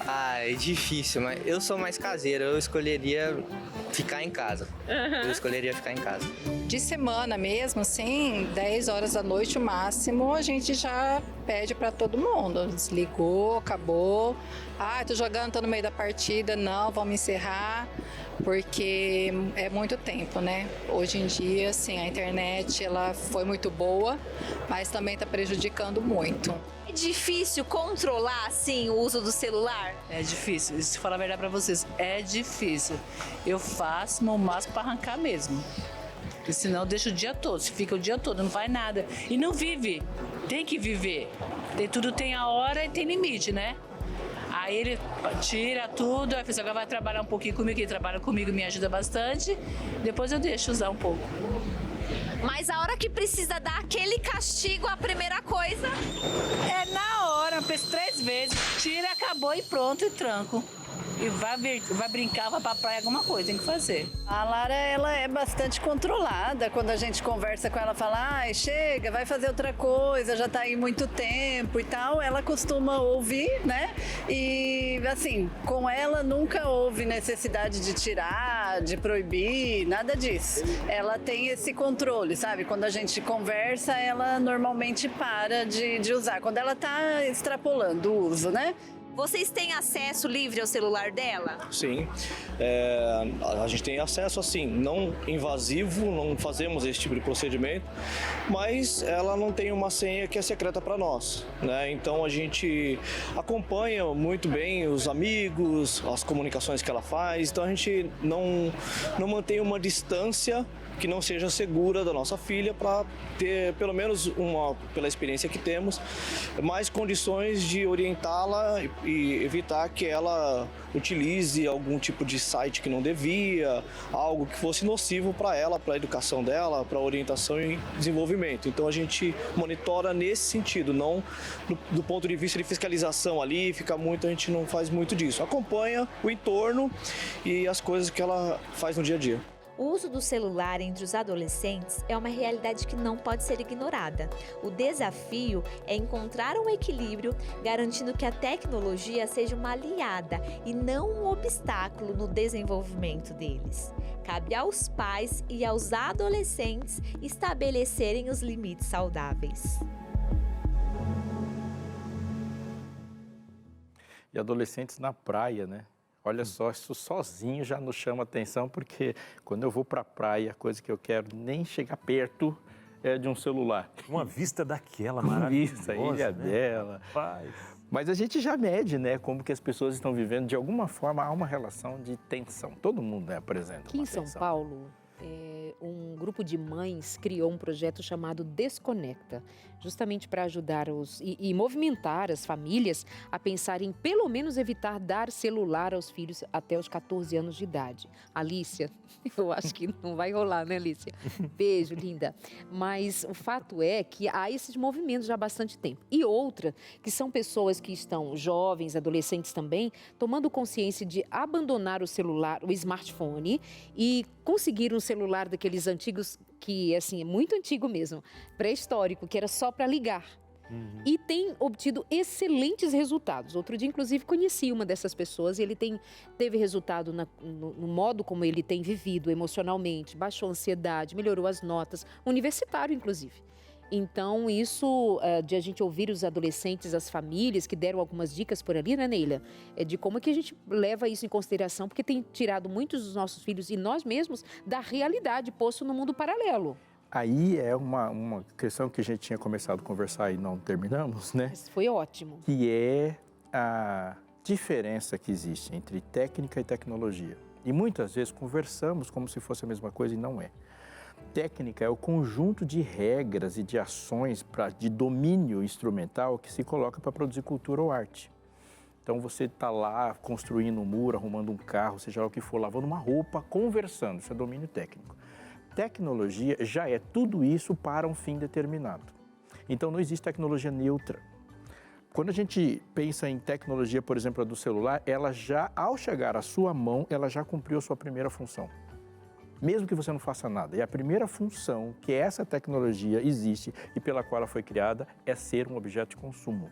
S12: É difícil, mas eu sou mais caseiro, eu escolheria ficar em casa. Eu escolheria ficar em casa.
S13: De semana mesmo, assim, 10 horas da noite o máximo, a gente já pede para todo mundo. Desligou, acabou. Tô jogando, tô no meio da partida, não, vamos encerrar. Porque é muito tempo, né? Hoje em dia, assim, a internet ela foi muito boa, mas também está prejudicando muito.
S8: É difícil controlar, assim, o uso do celular?
S14: É difícil, se falar a verdade para vocês, é difícil. Eu faço no máximo para arrancar mesmo. Porque senão deixa o dia todo, se fica o dia todo, não faz nada. E não vive, tem que viver. Tudo tem a hora e tem limite, né? Aí ele tira tudo, aí a pessoa vai trabalhar um pouquinho comigo, ele trabalha comigo, me ajuda bastante, depois eu deixo usar um pouco.
S8: Mas a hora que precisa dar aquele castigo, a primeira coisa...
S14: É na hora, eu penso 3 vezes, tira, acabou e pronto, e tranco. E vai brincar, vai pra praia, alguma coisa, tem que fazer.
S13: A Lara, ela é bastante controlada. Quando a gente conversa com ela, fala, chega, vai fazer outra coisa, já tá aí muito tempo e tal. Ela costuma ouvir, né? E, assim, com ela nunca houve necessidade de tirar, de proibir, nada disso. Ela tem esse controle, sabe? Quando a gente conversa, ela normalmente para de usar. Quando ela tá extrapolando o uso, né?
S8: Vocês têm acesso livre ao celular dela?
S15: Sim, a gente tem acesso assim, não invasivo, não fazemos esse tipo de procedimento, mas ela não tem uma senha que é secreta para nós, né? Então a gente acompanha muito bem os amigos, as comunicações que ela faz, então a gente não mantém uma distância que não seja segura da nossa filha para ter, pelo menos pela experiência que temos, mais condições de orientá-la e evitar que ela utilize algum tipo de site que não devia, algo que fosse nocivo para ela, para a educação dela, para a orientação e desenvolvimento. Então a gente monitora nesse sentido, não do ponto de vista de fiscalização ali, a gente não faz muito disso. Acompanha o entorno e as coisas que ela faz no dia a dia.
S8: O uso do celular entre os adolescentes é uma realidade que não pode ser ignorada. O desafio é encontrar um equilíbrio, garantindo que a tecnologia seja uma aliada e não um obstáculo no desenvolvimento deles. Cabe aos pais e aos adolescentes estabelecerem os limites saudáveis.
S3: E adolescentes na praia, né? Olha só, isso sozinho já nos chama atenção, porque quando eu vou para a praia, a coisa que eu quero nem chegar perto é de um celular.
S1: Uma vista daquela
S3: Uma
S1: maravilhosa,
S3: vista, a ilha dela.
S1: Rapaz.
S3: Mas a gente já mede, né, como que as pessoas estão vivendo. De alguma forma, há uma relação de tensão. Todo mundo, né, apresenta
S2: Aqui em São Paulo, um grupo de mães criou um projeto chamado Desconecta, justamente para ajudar e movimentar as famílias a pensarem em pelo menos evitar dar celular aos filhos até os 14 anos de idade. Alicia, eu acho que não vai rolar, né, Alicia? Beijo, linda. Mas o fato é que há esses movimentos já há bastante tempo. E outra, que são pessoas que estão jovens, adolescentes também, tomando consciência de abandonar o celular, o smartphone e conseguir um celular daqueles antigos que, assim, é muito antigo mesmo, pré-histórico, que era só para ligar. E tem obtido excelentes resultados. Outro dia, inclusive, conheci uma dessas pessoas e ele teve resultado no modo como ele tem vivido emocionalmente, baixou a ansiedade, melhorou as notas, universitário, inclusive. Então, isso de a gente ouvir os adolescentes, as famílias, que deram algumas dicas por ali, né, Neila? De como é que a gente leva isso em consideração, porque tem tirado muitos dos nossos filhos e nós mesmos da realidade posto no mundo paralelo.
S3: Aí é uma questão que a gente tinha começado a conversar e não terminamos, né?
S2: Mas foi ótimo.
S3: Que é a diferença que existe entre técnica e tecnologia. E muitas vezes conversamos como se fosse a mesma coisa e não é. Técnica é o conjunto de regras e de ações de domínio instrumental que se coloca para produzir cultura ou arte. Então você está lá construindo um muro, arrumando um carro, seja lá o que for, lavando uma roupa, conversando, isso é domínio técnico. Tecnologia já é tudo isso para um fim determinado. Então não existe tecnologia neutra. Quando a gente pensa em tecnologia, por exemplo, a do celular, ela já, ao chegar à sua mão, ela já cumpriu a sua primeira função. Mesmo que você não faça nada. E a primeira função que essa tecnologia existe e pela qual ela foi criada é ser um objeto de consumo.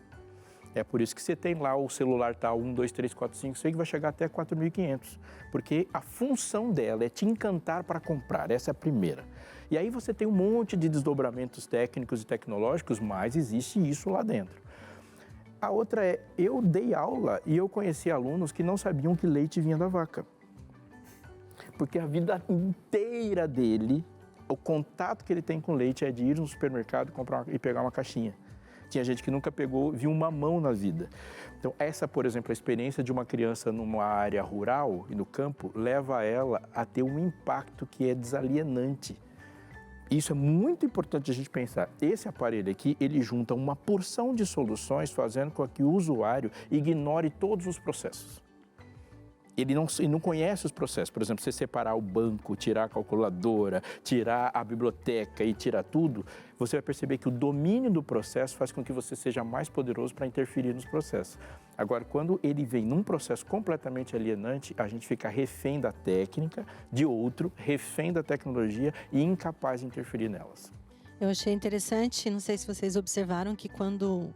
S3: É por isso que você tem lá o celular tal 1, 2, 3, 4, 5, 6, que vai chegar até 4.500. Porque a função dela é te encantar para comprar, essa é a primeira. E aí você tem um monte de desdobramentos técnicos e tecnológicos, mas existe isso lá dentro. A outra é, eu dei aula e eu conheci alunos que não sabiam que leite vinha da vaca. Porque a vida inteira dele, o contato que ele tem com leite é de ir no supermercado e pegar uma caixinha. Tinha gente que nunca viu um mamão na vida. Então, essa, por exemplo, a experiência de uma criança numa área rural e no campo, leva ela a ter um impacto que é desalienante. Isso é muito importante a gente pensar. Esse aparelho aqui, ele junta uma porção de soluções, fazendo com que o usuário ignore todos os processos. Ele não conhece os processos. Por exemplo, você separar o banco, tirar a calculadora, tirar a biblioteca e tirar tudo, você vai perceber que o domínio do processo faz com que você seja mais poderoso para interferir nos processos. Agora, quando ele vem num processo completamente alienante, a gente fica refém da técnica, de outro, refém da tecnologia e incapaz de interferir nelas.
S7: Eu achei interessante, não sei se vocês observaram que quando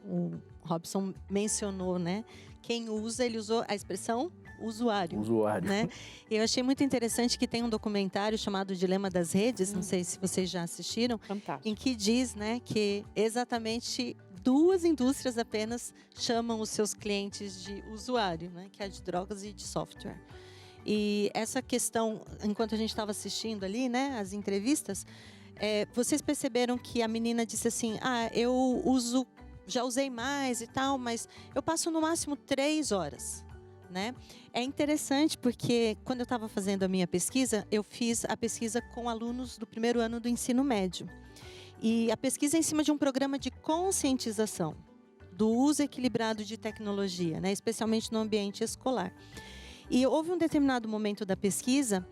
S7: o Robson mencionou, né, quem usa, ele usou a expressão usuário. Né? Eu achei muito interessante que tem um documentário chamado Dilema das Redes, não sei se vocês já assistiram,
S2: fantástico,
S7: em que diz, né, que exatamente 2 indústrias apenas chamam os seus clientes de usuário, né, que é de drogas e de software. E essa questão, enquanto a gente estava assistindo ali, né, as entrevistas, vocês perceberam que a menina disse assim, eu já usei mais e tal, mas eu passo no máximo 3 horas. Né? É interessante porque quando eu estava fazendo a minha pesquisa, eu fiz a pesquisa com alunos do primeiro ano do ensino médio. E a pesquisa é em cima de um programa de conscientização do uso equilibrado de tecnologia, né? Especialmente no ambiente escolar. E houve um determinado momento da pesquisa,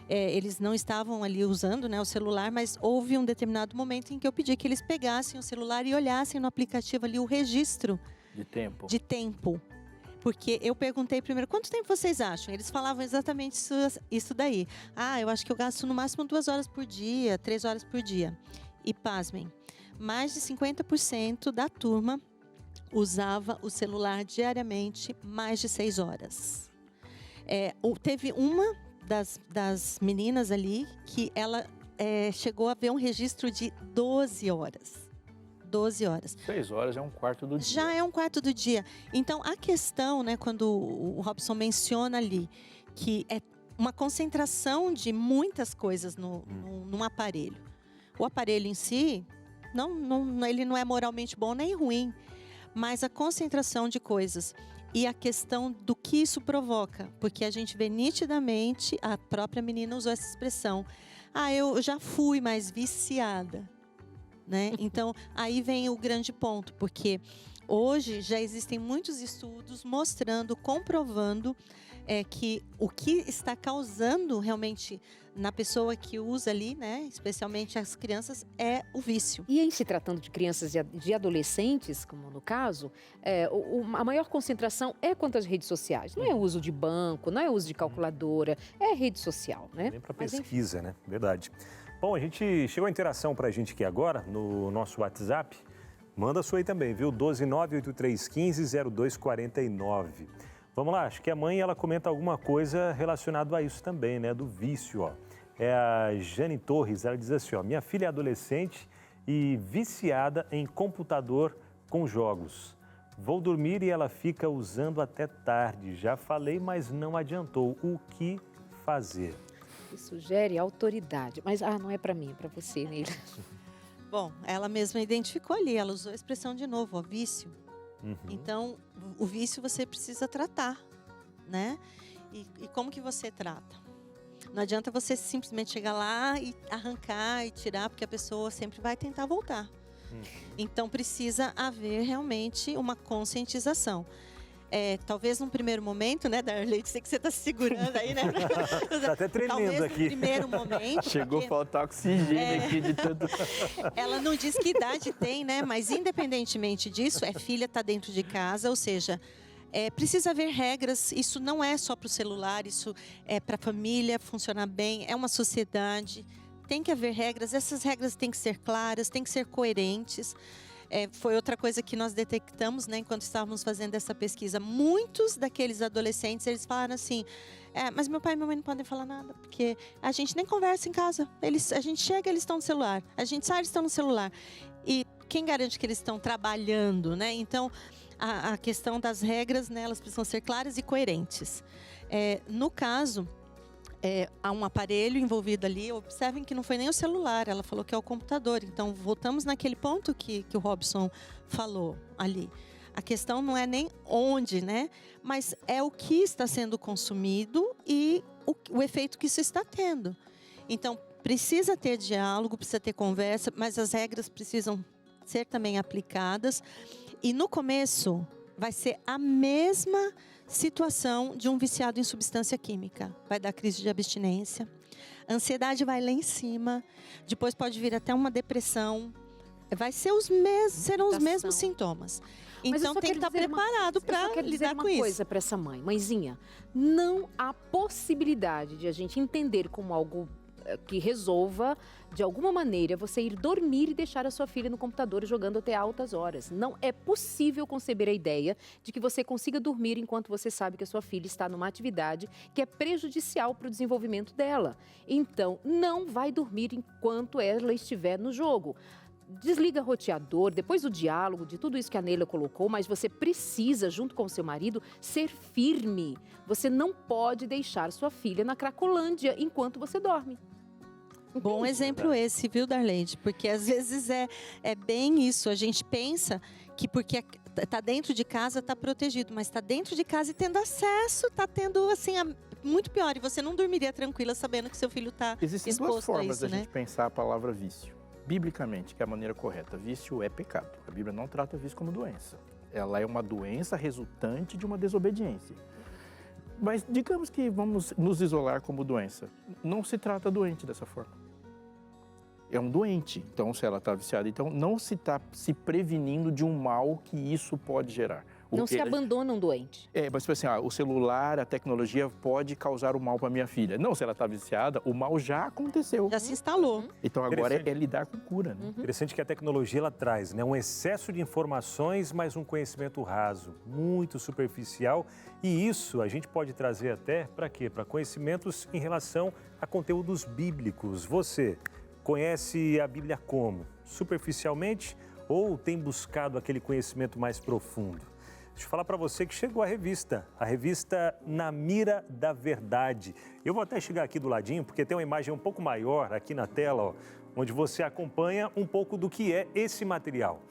S7: eles não estavam ali usando, né, o celular, mas houve um determinado momento em que eu pedi que eles pegassem o celular e olhassem no aplicativo ali o registro de tempo. Porque eu perguntei primeiro, quanto tempo vocês acham? Eles falavam exatamente isso daí. Eu acho que eu gasto no máximo 2 horas por dia, 3 horas por dia. E pasmem, mais de 50% da turma usava o celular diariamente mais de 6 horas. Teve uma das meninas ali que ela chegou a ver um registro de 12 horas. 12 horas.
S3: 6 horas é um quarto do dia.
S7: Já é um quarto do dia. Então, a questão, né, quando o Robson menciona ali, que é uma concentração de muitas coisas num aparelho. O aparelho em si, ele não é moralmente bom nem ruim, mas a concentração de coisas e a questão do que isso provoca, porque a gente vê nitidamente, a própria menina usou essa expressão, eu já fui mais viciada. Né? Então, aí vem o grande ponto, porque hoje já existem muitos estudos mostrando, comprovando que o que está causando realmente na pessoa que usa ali, né, especialmente as crianças, é o vício.
S2: E em se tratando de crianças e de adolescentes, como no caso, a maior concentração é quanto às redes sociais. Não é o uso de banco, não é o uso de calculadora, é rede social, né?
S1: Nem para pesquisa, né? Verdade. Bom, a gente chegou a interação para a gente aqui agora no nosso WhatsApp. Manda a sua aí também, viu? 12983150249. Vamos lá, acho que a mãe ela comenta alguma coisa relacionada a isso também, né? Do vício, ó. É a Jane Torres, ela diz assim, ó, minha filha é adolescente e viciada em computador com jogos. Vou dormir e ela fica usando até tarde. Já falei, mas não adiantou. O que fazer?
S2: Que sugere autoridade. Mas, não é para mim, é para você, Neila.
S7: Bom, ela mesma identificou ali, ela usou a expressão de novo, ó, vício. Então, o vício você precisa tratar, né? E como que você trata? Não adianta você simplesmente chegar lá e arrancar e tirar, porque a pessoa sempre vai tentar voltar. Então, precisa haver realmente uma conscientização. Talvez num primeiro momento, né, Darley? Sei que você está se segurando aí, né?
S1: Está até tremendo
S7: talvez
S1: aqui.
S7: No primeiro momento.
S3: Chegou a faltar oxigênio aqui de tanto.
S7: Ela não diz que idade tem, né? Mas independentemente disso, filha está dentro de casa, ou seja, precisa haver regras. Isso não é só para o celular, isso é para a família funcionar bem, é uma sociedade. Tem que haver regras, essas regras têm que ser claras, têm que ser coerentes. Foi outra coisa que nós detectamos, né, enquanto estávamos fazendo essa pesquisa. Muitos daqueles adolescentes, eles falaram assim, mas meu pai e minha mãe não podem falar nada, porque a gente nem conversa em casa. A gente chega, eles estão no celular. A gente sai, eles estão no celular. E quem garante que eles estão trabalhando, né? Então, a questão das regras, né, elas precisam ser claras e coerentes. No caso... há um aparelho envolvido ali, observem que não foi nem o celular, ela falou que é o computador. Então, voltamos naquele ponto que o Robson falou ali. A questão não é nem onde, né? Mas é o que está sendo consumido e o efeito que isso está tendo. Então, precisa ter diálogo, precisa ter conversa, mas as regras precisam ser também aplicadas. E no começo, vai ser a mesma situação de um viciado em substância química. Vai dar crise de abstinência, a ansiedade vai lá em cima, depois pode vir até uma depressão. Serão os mesmos sintomas. Então tem que estar preparado para lidar com isso.
S2: Uma coisa para essa mãe, mãezinha, não há possibilidade de a gente entender como algo que resolva, de alguma maneira, você ir dormir e deixar a sua filha no computador jogando até altas horas. Não é possível conceber a ideia de que você consiga dormir enquanto você sabe que a sua filha está numa atividade que é prejudicial para o desenvolvimento dela. Então, não vai dormir enquanto ela estiver no jogo. Desliga roteador, depois do diálogo, de tudo isso que a Neila colocou, mas você precisa, junto com o seu marido, ser firme. Você não pode deixar sua filha na Cracolândia enquanto você dorme.
S7: Bom exemplo esse, viu, Darlene? Porque às vezes é bem isso. A gente pensa que porque está dentro de casa está protegido, mas está dentro de casa e tendo acesso, está tendo assim muito pior. E você não dormiria tranquila sabendo que seu filho está exposto a isso, né?
S3: Existem duas formas da gente pensar a palavra vício. Biblicamente, que é a maneira correta. Vício é pecado. A Bíblia não trata vício como doença. ela é uma doença resultante de uma desobediência. Mas digamos que vamos nos isolar como doença. Não se trata doente dessa forma. É um doente. Então, se ela está viciada, então não se está se prevenindo de um mal que isso pode gerar.
S2: Não se abandona um doente.
S3: Mas tipo assim, o celular, a tecnologia pode causar o mal para minha filha. Não, se ela está viciada, o mal já aconteceu.
S7: Já se instalou.
S3: Então agora é lidar com cura. Né?
S1: Interessante que a tecnologia ela traz, né, um excesso de informações, mas um conhecimento raso, muito superficial. E isso a gente pode trazer até para quê? Para conhecimentos em relação a conteúdos bíblicos. Você conhece a Bíblia como? Superficialmente ou tem buscado aquele conhecimento mais profundo? Deixa eu falar para você que chegou a revista Na Mira da Verdade. Eu vou até chegar aqui do ladinho, porque tem uma imagem um pouco maior aqui na tela, ó, onde você acompanha um pouco do que é esse material.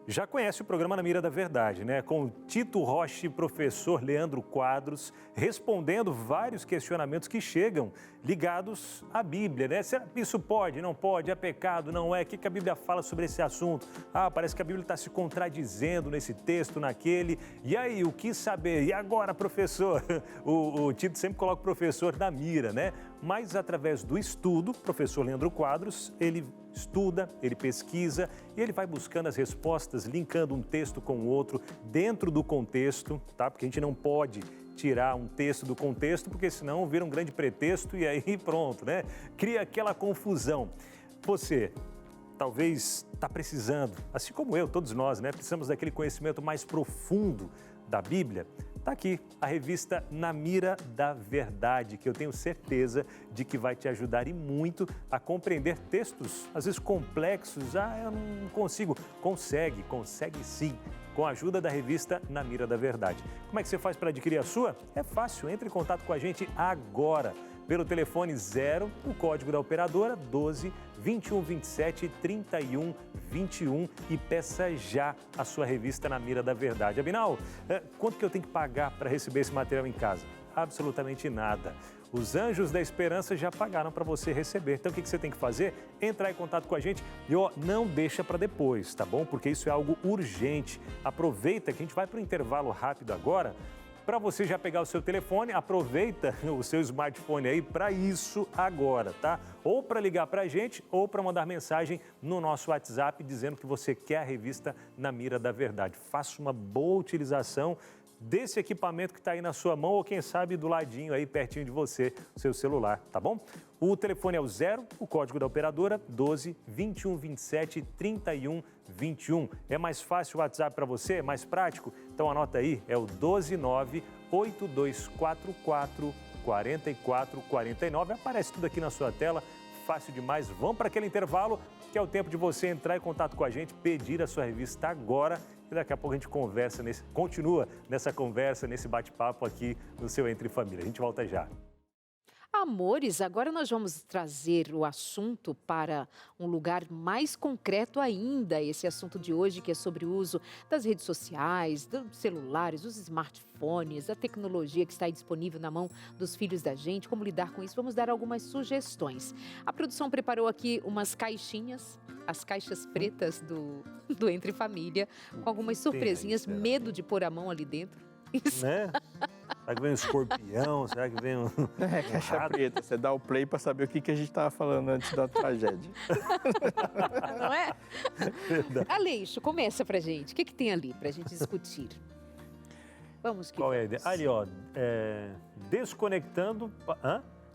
S1: Já conhece o programa Na Mira da Verdade, né? Com Tito Rocha e professor Leandro Quadros, respondendo vários questionamentos que chegam ligados à Bíblia, né? Será que isso pode, não pode, é pecado, não é? O que a Bíblia fala sobre esse assunto? Parece que a Bíblia está se contradizendo nesse texto, naquele. E aí, o que saber? E agora, professor? O Tito sempre coloca o professor na mira, né? Mas através do estudo, o professor Leandro Quadros, ele estuda, ele pesquisa e ele vai buscando as respostas, linkando um texto com o outro dentro do contexto, tá? Porque a gente não pode tirar um texto do contexto, porque senão vira um grande pretexto e aí pronto, né? Cria aquela confusão. Você talvez está precisando, assim como eu, todos nós, né? Precisamos daquele conhecimento mais profundo da Bíblia. Está aqui a revista Na Mira da Verdade, que eu tenho certeza de que vai te ajudar e muito a compreender textos, às vezes complexos. Eu não consigo. Consegue sim, com a ajuda da revista Na Mira da Verdade. Como é que você faz para adquirir a sua? É fácil, entre em contato com a gente agora. Pelo telefone 0, o código da operadora 12 21 27 31 21 e peça já a sua revista Na Mira da Verdade. Abinal, quanto que eu tenho que pagar para receber esse material em casa? Absolutamente nada. Os Anjos da Esperança já pagaram para você receber. Então o que você tem que fazer? Entrar em contato com a gente e não deixa para depois, tá bom? Porque isso é algo urgente. Aproveita que a gente vai para um intervalo rápido agora. Para você já pegar o seu telefone, aproveita o seu smartphone aí para isso agora, tá? Ou para ligar para a gente ou para mandar mensagem no nosso WhatsApp dizendo que você quer a revista Na Mira da Verdade. Faça uma boa utilização desse equipamento que está aí na sua mão ou quem sabe do ladinho aí, pertinho de você, o seu celular, tá bom? O telefone é o 0, o código da operadora 12 21 27 31 21. É mais fácil o WhatsApp para você? É mais prático? Então anota aí, é o 129 8244 4449. Aparece tudo aqui na sua tela, fácil demais. Vamos para aquele intervalo, que é o tempo de você entrar em contato com a gente, pedir a sua revista agora. E daqui a pouco a gente continua nessa conversa, nesse bate-papo aqui no seu Entre Família. A gente volta já.
S2: Amores, agora nós vamos trazer o assunto para um lugar mais concreto ainda. Esse assunto de hoje, que é sobre o uso das redes sociais, dos celulares, dos smartphones, a tecnologia que está aí disponível na mão dos filhos da gente. Como lidar com isso? Vamos dar algumas sugestões. A produção preparou aqui umas caixinhas, as caixas pretas do Entre Família, com algumas surpresinhas, medo de pôr a mão ali dentro. Isso.
S1: Né? Será que vem um escorpião? Será que vem um...
S3: caixa preta. Você dá o play para saber o que a gente estava falando antes da tragédia.
S2: Não é? Aleixo, começa pra gente. O que tem ali pra gente discutir? Vamos que
S1: Qual é a ideia? Ali, ó, desconectando...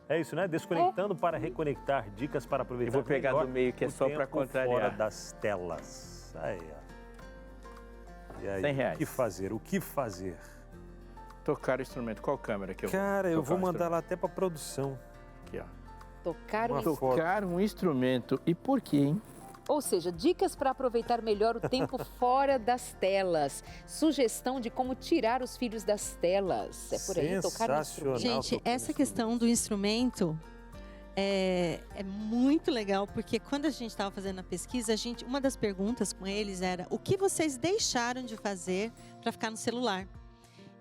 S1: É isso, né? Desconectando para reconectar, dicas para aproveitar.
S3: Eu vou pegar do meio, que é só para contrariar.
S1: Fora das telas. Aí, ó. E aí,
S3: R$100.
S1: O que fazer?
S3: Tocar o instrumento. Qual câmera que eu
S1: Cara, eu vou mandar lá até para produção.
S3: Aqui, ó.
S2: Tocar
S3: um instrumento. E por quê, hein?
S2: Ou seja, dicas para aproveitar melhor o tempo fora das telas. Sugestão de como tirar os filhos das telas. É por aí, tocar no instrumento.
S7: Gente, essa questão do instrumento é muito legal, porque quando a gente estava fazendo a pesquisa, uma das perguntas com eles era: o que vocês deixaram de fazer para ficar no celular?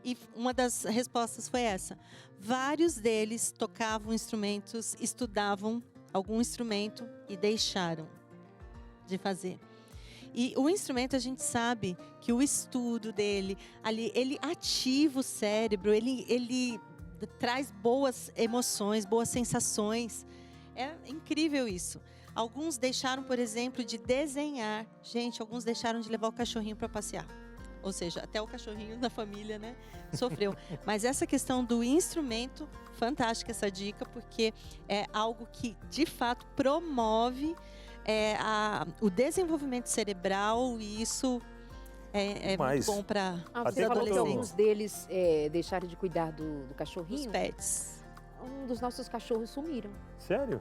S7: E uma das respostas foi essa. Vários deles tocavam instrumentos, estudavam algum instrumento e deixaram de fazer. E o instrumento, a gente sabe que o estudo dele, ali, ele ativa o cérebro, ele traz boas emoções, boas sensações. É incrível isso. Alguns deixaram, por exemplo, de desenhar. Gente, alguns deixaram de levar o cachorrinho para passear. Ou seja, até o cachorrinho da família, né, sofreu. Mas essa questão do instrumento, fantástica essa dica, porque é algo que, de fato, promove o desenvolvimento cerebral, e isso é muito bom para os
S2: você falou que alguns
S7: adolescentes.
S2: deles deixaram de cuidar do cachorrinho.
S7: Os pets.
S2: Um dos nossos cachorros sumiram.
S1: Sério?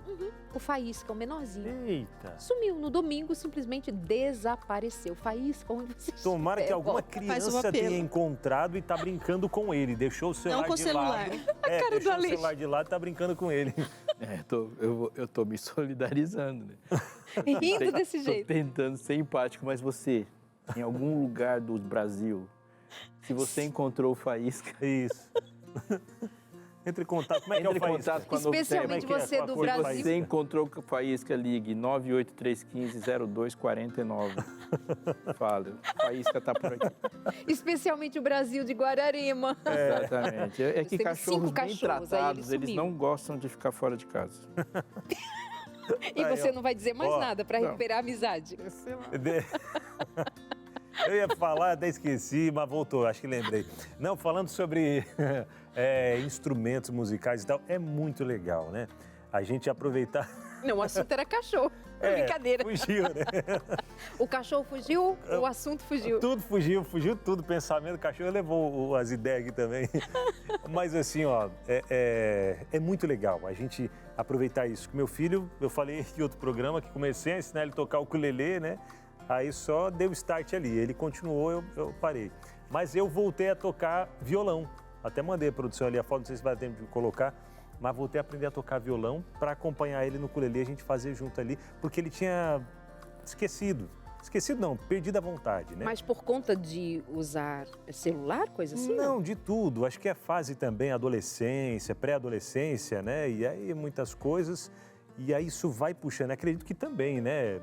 S2: O Faísca, o menorzinho.
S1: Eita.
S2: Sumiu. No domingo, simplesmente desapareceu. Faísca, onde você
S1: Tomara que
S2: estiver,
S1: alguma
S2: volta.
S1: criança tenha encontrado e tá brincando com ele. Deixou o celular
S7: Não com o
S1: de
S7: celular.
S1: lado.
S7: A cara do
S1: deixou o
S7: Aleixo.
S1: celular de lado e tá brincando com ele.
S3: Eu tô me solidarizando, né?
S2: Rindo desse jeito.
S3: Tô tentando ser empático, mas você, em algum lugar do Brasil, se você encontrou o Faísca...
S1: Isso. Entre em contato. Como é que é o Faísca?
S2: Especialmente você do Brasil.
S3: Se você encontrou com o Faísca, ligue 983150249. Fala, o Faísca tá por aqui.
S2: Especialmente o Brasil de Guararema.
S3: Exatamente. É que
S2: Temos 5
S3: cachorros bem
S2: cachorros, aí ele
S3: tratados, eles
S2: sumiu.
S3: não gostam de ficar fora de casa.
S2: E você não vai dizer mais nada para
S3: não.
S2: recuperar a amizade.
S1: Eu ia falar, até esqueci, mas voltou, acho que lembrei. Não, falando sobre instrumentos musicais e tal, é muito legal, né? A gente aproveitar...
S2: Não, o assunto era cachorro. Brincadeira.
S1: Fugiu, né?
S2: O cachorro fugiu, o assunto fugiu.
S1: Tudo fugiu tudo. O pensamento do cachorro levou as ideias aqui também. Mas assim, ó, é muito legal a gente aproveitar isso. Com meu filho, eu falei em outro programa que comecei a ensinar ele a tocar o ukulele, né? Aí só deu start ali. Ele continuou, eu parei. Mas eu voltei a tocar violão. Até mandei a produção ali a foto, não sei se vai ter tempo de colocar. Mas voltei a aprender a tocar violão para acompanhar ele no ukulele e a gente fazer junto ali, porque ele tinha esquecido. Esquecido não, perdido a vontade, né?
S2: Mas por conta de usar celular, coisa assim?
S1: Não, de tudo. Acho que é fase também, adolescência, pré-adolescência, né? E aí muitas coisas. E aí isso vai puxando. Acredito que também, né?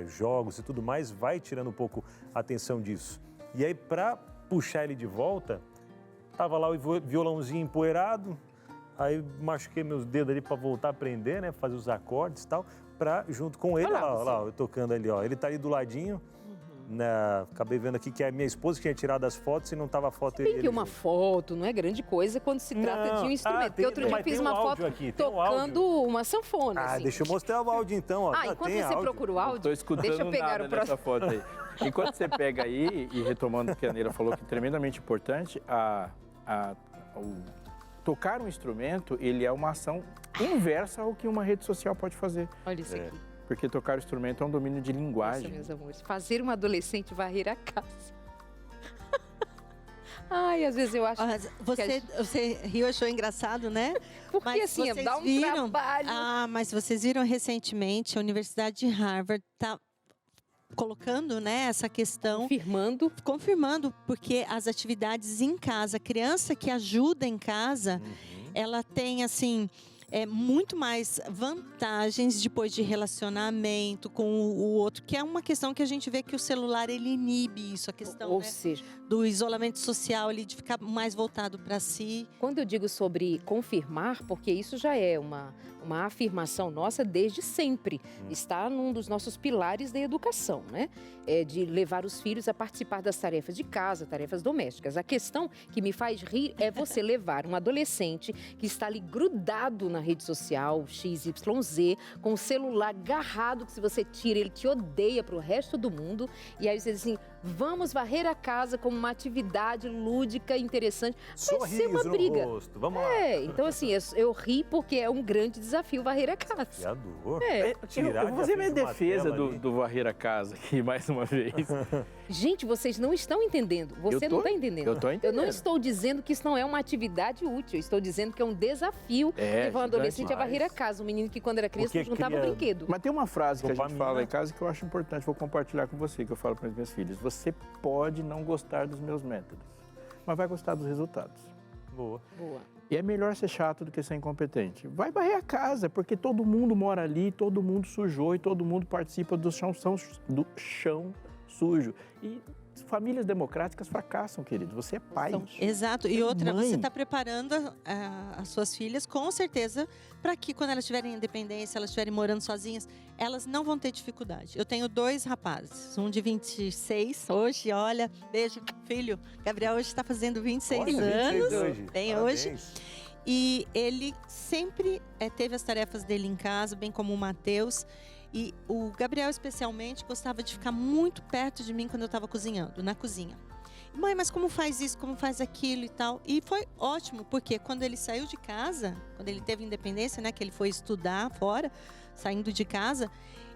S1: Jogos e tudo mais vai tirando um pouco a atenção disso. E aí para puxar ele de volta, tava lá o violãozinho empoeirado. Aí machuquei meus dedos ali para voltar a aprender, né? Fazer os acordes e tal, junto com ele, olha lá, eu tocando ali, ó. Ele tá ali do ladinho. Acabei vendo aqui que a minha esposa tinha tirado as fotos e não tava a foto dele.
S2: Tem que uma foto, não é grande coisa quando se trata de um instrumento. Porque outro dia eu fiz uma foto tocando uma sanfona. Assim.
S1: Deixa eu mostrar o áudio então, ó.
S2: Enquanto você procura o áudio,
S3: tô escutando
S2: deixa eu pegar
S3: nada
S2: o próximo.
S3: nessa foto aí. Enquanto você pega aí, e retomando o que a Neira falou, que é tremendamente importante, tocar um instrumento, ele é uma ação inversa ao que uma rede social pode fazer.
S2: Olha isso aqui.
S3: Porque tocar o instrumento é um domínio de linguagem.
S2: Nossa, meus amores, fazer um adolescente varrer a casa. Ai, às vezes eu acho...
S7: Você riu, achou engraçado, né?
S2: Porque
S7: mas
S2: assim,
S7: vocês
S2: dá um
S7: viram,
S2: trabalho.
S7: mas vocês viram recentemente, a Universidade de Harvard está colocando, né, essa questão... Confirmando, porque as atividades em casa, a criança que ajuda em casa, ela tem, assim... muito mais vantagens depois de relacionamento com o outro, que é uma questão que a gente vê que o celular, ele inibe isso, a questão
S2: Ou seja,
S7: do isolamento social, ali, de ficar mais voltado para si.
S2: Quando eu digo sobre confirmar, porque isso já é uma afirmação nossa desde sempre, está num dos nossos pilares da educação, né? De levar os filhos a participar das tarefas de casa, tarefas domésticas. A questão que me faz rir é você levar um adolescente que está ali grudado na rede social, XYZ, com o celular agarrado, que se você tira, ele te odeia para o resto do mundo. E aí você diz assim, vamos varrer a casa como uma atividade lúdica, interessante. Vai ser uma briga.
S1: No rosto. Vamos lá.
S2: Então assim, eu ri porque é um grande desafio varrer a casa.
S1: Desafiador.
S3: Eu vou fazer minha defesa do varrer a casa aqui, mais uma vez.
S2: Gente, vocês não estão entendendo. Você não está entendendo.
S3: Eu tô entendendo.
S2: Eu não estou dizendo que isso não é uma atividade útil. Eu estou dizendo que é um desafio levar um adolescente a varrer a casa. Um menino que quando era criança não juntava brinquedo.
S3: Mas tem uma frase que a gente fala em casa que eu acho importante, vou compartilhar com você, que eu falo para as minhas filhas. Você pode não gostar dos meus métodos, mas vai gostar dos resultados.
S1: Boa.
S3: E é melhor ser chato do que ser incompetente. Vai varrer a casa, porque todo mundo mora ali, todo mundo sujou e todo mundo participa do chão sujo. E famílias democráticas fracassam, querido. Você é pai.
S7: Exato. E outra, você está preparando as suas filhas, com certeza, para que quando elas tiverem independência, elas estiverem morando sozinhas, elas não vão ter dificuldade. Eu tenho 2 rapazes, um de 26 hoje, olha, beijo, filho. Gabriel hoje está fazendo 26 anos. 26 hoje. Bem hoje. E ele sempre teve as tarefas dele em casa, bem como o Matheus. E o Gabriel, especialmente, gostava de ficar muito perto de mim quando eu estava cozinhando, na cozinha. Mãe, mas como faz isso, como faz aquilo e tal? E foi ótimo, porque quando ele saiu de casa, quando ele teve independência, né, que ele foi estudar fora, saindo de casa,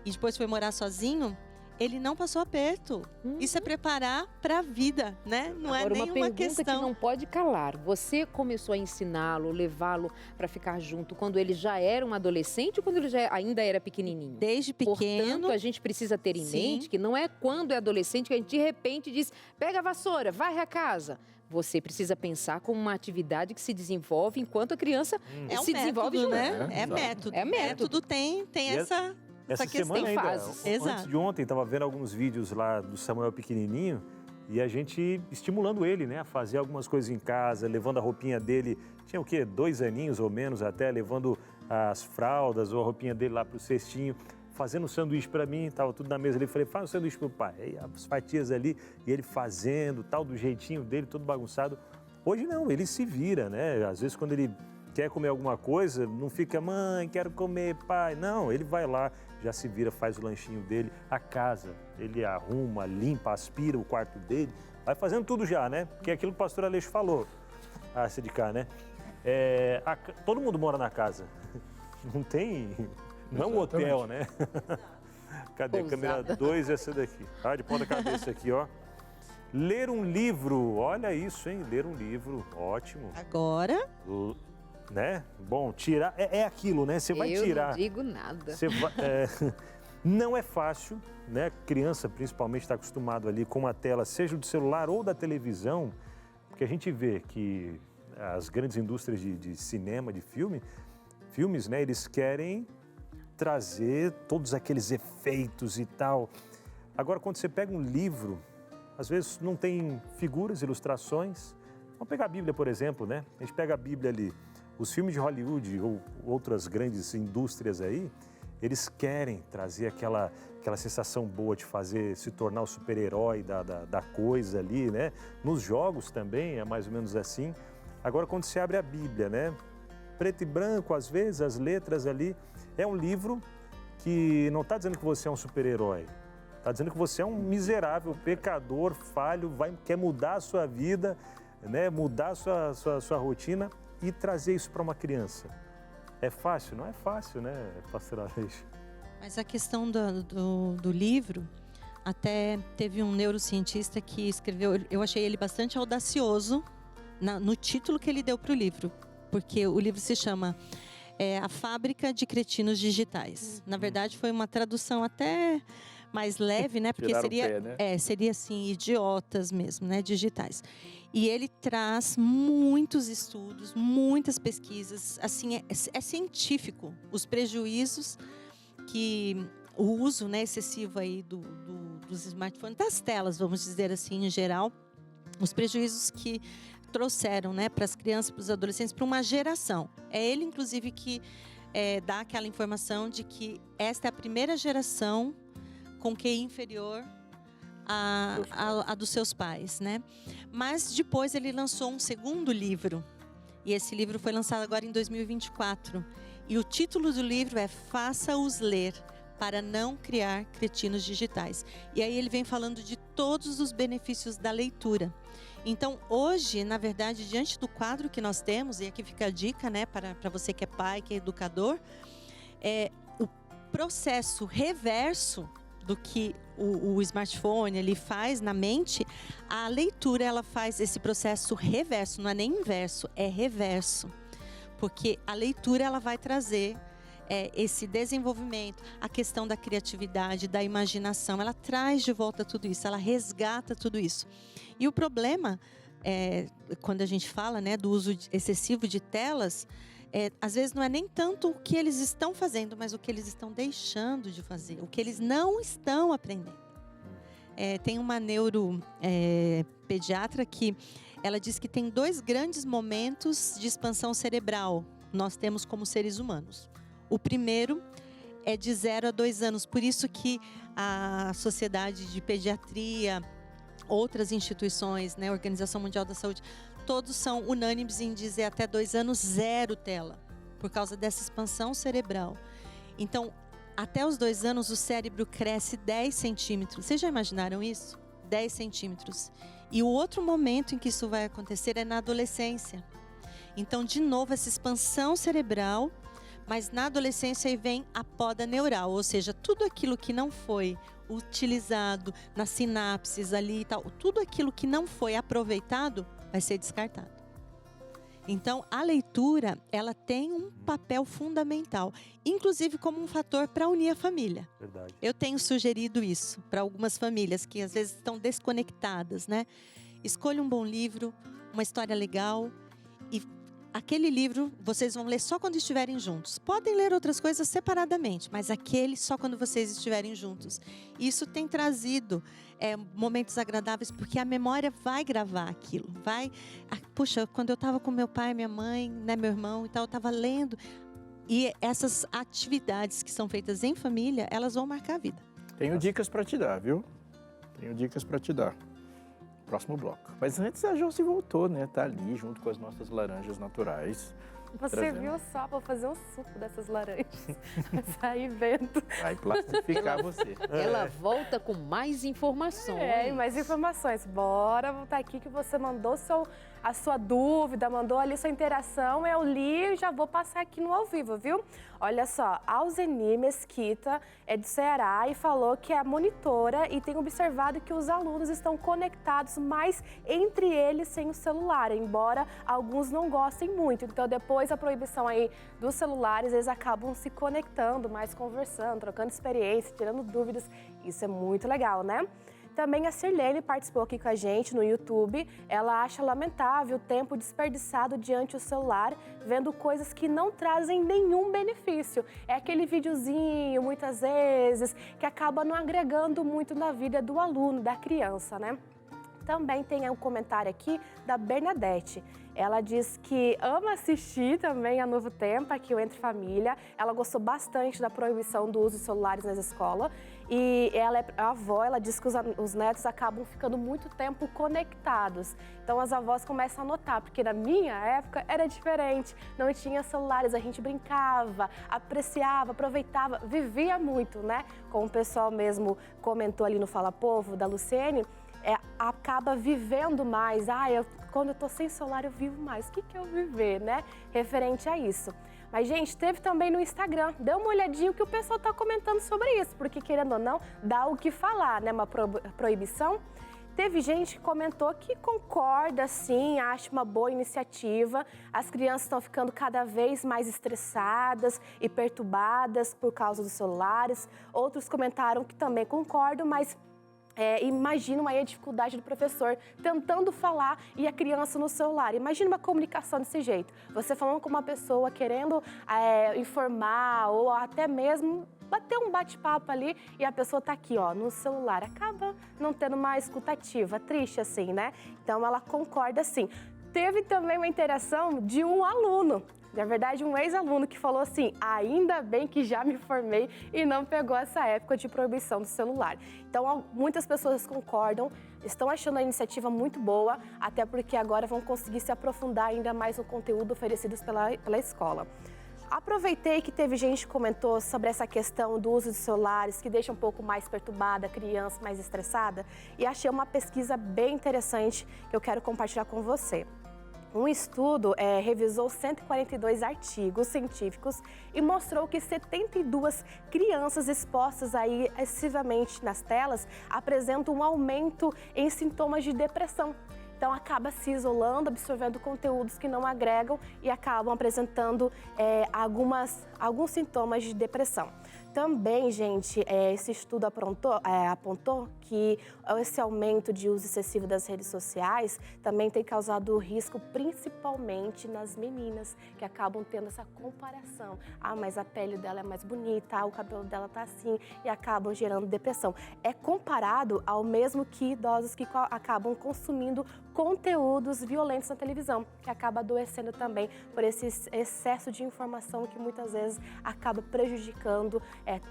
S7: e depois foi morar sozinho, ele não passou aperto. Isso é preparar para a vida, né? Não
S2: Agora,
S7: é nenhuma
S2: uma pergunta
S7: questão.
S2: que não pode calar. Você começou a ensiná-lo, levá-lo para ficar junto quando ele já era um adolescente ou quando ele ainda era pequenininho?
S7: Desde pequeno.
S2: Portanto, a gente precisa ter em mente que não é quando é adolescente que a gente de repente diz, pega a vassoura, varre a casa. Você precisa pensar como uma atividade que se desenvolve enquanto a criança se desenvolve junto.
S7: Né? É método. É método, tem essa questão.
S1: Semana ainda,
S7: fases.
S1: Antes de ontem, estava vendo alguns vídeos lá do Samuel pequenininho e a gente estimulando ele, né, a fazer algumas coisas em casa, levando a roupinha dele, tinha o quê? 2 aninhos ou menos até, levando as fraldas ou a roupinha dele lá para o cestinho, fazendo um sanduíche para mim, estava tudo na mesa ali, falei, faz um sanduíche pro pai. Aí as fatias ali, e ele fazendo, tal, do jeitinho dele, todo bagunçado. Hoje não, ele se vira, né, às vezes quando ele quer comer alguma coisa, não fica, mãe, quero comer, pai. Não, ele vai lá, já se vira, faz o lanchinho dele, a casa, ele arruma, limpa, aspira o quarto dele, vai fazendo tudo já, né? Porque é aquilo que o pastor Aleixo falou, essa de cá, né? Todo mundo mora na casa, não é um hotel, né? Cadê? Câmera 2, essa daqui. De ponta cabeça aqui, ó. Ler um livro, olha isso, hein? Ler um livro, ótimo.
S7: Agora...
S1: Né? Bom, tirar é aquilo, né? Você vai tirar.
S2: Eu não digo nada.
S1: Não é fácil, né? Criança, principalmente, está acostumado ali com uma tela, seja do celular ou da televisão, porque a gente vê que as grandes indústrias de cinema, de filmes, né? Eles querem trazer todos aqueles efeitos e tal. Agora, quando você pega um livro, às vezes não tem figuras, ilustrações. Vamos pegar a Bíblia, por exemplo, né? A gente pega a Bíblia ali. Os filmes de Hollywood ou outras grandes indústrias aí, eles querem trazer aquela sensação boa de se tornar o super-herói da coisa ali, né? Nos jogos também é mais ou menos assim. Agora, quando você abre a Bíblia, né? Preto e branco, às vezes, as letras ali, é um livro que não está dizendo que você é um super-herói. Está dizendo que você é um miserável, pecador, falho, quer mudar a sua vida, né? Mudar a sua rotina e trazer isso para uma criança. É fácil? Não é fácil, né, pastor Aleixo?
S7: Mas a questão do livro, até teve um neurocientista que escreveu, eu achei ele bastante audacioso no título que ele deu para o livro, porque o livro se chama A Fábrica de Cretinos Digitais. Na verdade, foi uma tradução até mais leve, né? Porque seria assim, idiotas mesmo, né? Digitais. E ele traz muitos estudos, muitas pesquisas, assim, é científico os prejuízos que o uso, né, excessivo aí dos smartphones, das telas, vamos dizer assim, em geral, os prejuízos que trouxeram, né, para as crianças, para os adolescentes, para uma geração. É ele, inclusive, que dá aquela informação de que esta é a primeira geração com QI inferior a dos seus pais, né? Mas depois ele lançou um segundo livro, e esse livro foi lançado agora em 2024. E o título do livro é Faça-os Ler, para não criar cretinos digitais. E aí ele vem falando de todos os benefícios da leitura. Então, hoje, na verdade, diante do quadro que nós temos, e aqui fica a dica, né, para você que é pai, que é educador, o processo reverso do que o smartphone ele faz na mente, a leitura ela faz esse processo reverso, não é nem inverso, é reverso. Porque a leitura ela vai trazer esse desenvolvimento, a questão da criatividade, da imaginação, ela traz de volta tudo isso, ela resgata tudo isso. E o problema, quando a gente fala, né, do uso excessivo de telas, às vezes não é nem tanto o que eles estão fazendo, mas o que eles estão deixando de fazer, o que eles não estão aprendendo. Tem uma neuropediatra que ela diz que tem 2 grandes momentos de expansão cerebral nós temos como seres humanos. O primeiro é de 0 a 2 anos, por isso que a Sociedade de Pediatria, outras instituições, né, Organização Mundial da Saúde, todos são unânimes em dizer até 2 anos, 0 tela, por causa dessa expansão cerebral. Então, até os 2 anos, o cérebro cresce 10 centímetros. Vocês já imaginaram isso? 10 centímetros. E o outro momento em que isso vai acontecer é na adolescência. Então, de novo, essa expansão cerebral, mas na adolescência aí vem a poda neural, ou seja, tudo aquilo que não foi utilizado nas sinapses ali e tal, tudo aquilo que não foi aproveitado vai ser descartado. Então, a leitura, ela tem um papel fundamental, inclusive como um fator para unir a família.
S1: Verdade.
S7: Eu tenho sugerido isso para algumas famílias que às vezes estão desconectadas, né? Escolha um bom livro, uma história legal e aquele livro vocês vão ler só quando estiverem juntos. Podem ler outras coisas separadamente, mas aquele só quando vocês estiverem juntos. Isso tem trazido momentos agradáveis, porque a memória vai gravar aquilo. Puxa, quando eu estava com meu pai, minha mãe, né, meu irmão e tal, eu estava lendo. E essas atividades que são feitas em família, elas vão marcar a vida.
S3: Tenho dicas para te dar, viu? Tenho dicas para te dar. Próximo bloco. Mas antes a Josi voltou, né? Tá ali junto com as nossas laranjas naturais.
S4: Você
S3: trazendo.
S4: viu só, vou fazer um suco dessas laranjas. Vai sair vento.
S3: Vai plastificar você.
S2: Ela volta com mais informações.
S4: Mais informações. Bora voltar aqui que você mandou a sua dúvida, mandou ali sua interação. Eu li e já vou passar aqui no ao vivo, viu? Olha só, Alzeni Mesquita é do Ceará e falou que é monitora e tem observado que os alunos estão conectados mais entre eles sem o celular, embora alguns não gostem muito. Então, depois da proibição aí dos celulares, eles acabam se conectando, mais conversando, trocando experiência, tirando dúvidas. Isso é muito legal, né? Também a Sirlene participou aqui com a gente no YouTube. Ela acha lamentável o tempo desperdiçado diante do celular, vendo coisas que não trazem nenhum benefício. É aquele videozinho, muitas vezes, que acaba não agregando muito na vida do aluno, da criança, né? Também tem um comentário aqui da Bernadette. Ela diz que ama assistir também a Novo Tempo, aqui o Entre Família. Ela gostou bastante da proibição do uso de celulares nas escolas. E ela é avó, ela diz que os netos acabam ficando muito tempo conectados. Então as avós começam a notar, porque na minha época era diferente. Não tinha celulares, a gente brincava, apreciava, aproveitava, vivia muito, né? Como o pessoal mesmo comentou ali no Fala Povo, da Luciene, acaba vivendo mais. Quando eu tô sem celular eu vivo mais. O que é eu viver, né? Referente a isso. Mas, gente, teve também no Instagram. Dê uma olhadinha o que o pessoal tá comentando sobre isso, porque, querendo ou não, dá o que falar, né? Uma proibição. Teve gente que comentou que concorda, sim, acha uma boa iniciativa. As crianças estão ficando cada vez mais estressadas e perturbadas por causa dos celulares. Outros comentaram que também concordam, mas imaginam aí a dificuldade do professor tentando falar e a criança no celular. Imagina uma comunicação desse jeito. Você falando com uma pessoa querendo informar ou até mesmo bater um bate-papo ali e a pessoa tá aqui, ó, no celular. Acaba não tendo uma escutativa, triste assim, né? Então ela concorda sim. Teve também uma interação de um aluno. Na verdade, um ex-aluno que falou assim, ainda bem que já me formei e não pegou essa época de proibição do celular. Então, muitas pessoas concordam, estão achando a iniciativa muito boa, até porque agora vão conseguir se aprofundar ainda mais no conteúdo oferecido pela escola. Aproveitei que teve gente que comentou sobre essa questão do uso de celulares, que deixa um pouco mais perturbada a criança, mais estressada, e achei uma pesquisa bem interessante que eu quero compartilhar com você. Um estudo revisou 142 artigos científicos e mostrou que 72 crianças expostas aí excessivamente nas telas apresentam um aumento em sintomas de depressão. Então, acaba se isolando, absorvendo conteúdos que não agregam e acabam apresentando alguns sintomas de depressão. também, gente, esse estudo apontou que esse aumento de uso excessivo das redes sociais também tem causado risco, principalmente nas meninas, que acabam tendo essa comparação. Ah, mas a pele dela é mais bonita, o cabelo dela tá assim, e acabam gerando depressão. É comparado ao mesmo que idosos que acabam consumindo conteúdos violentos na televisão, que acaba adoecendo também por esse excesso de informação que muitas vezes acaba prejudicando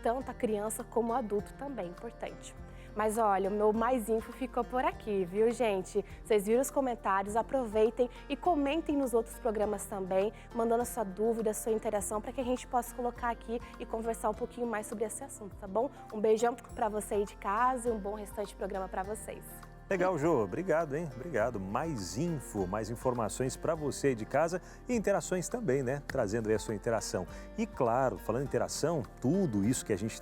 S4: tanto a criança como o adulto também, importante. Mas olha, o meu Mais Info ficou por aqui, viu, gente? Vocês viram os comentários, aproveitem e comentem nos outros programas também, mandando a sua dúvida, a sua interação, para que a gente possa colocar aqui e conversar um pouquinho mais sobre esse assunto, tá bom? Um beijão para você aí de casa e um bom restante de programa para vocês.
S1: Legal, Jô. Obrigado, hein? Obrigado. Mais info, mais informações para você aí de casa e interações também, né? Trazendo aí a sua interação. E claro, falando em interação, tudo isso que a gente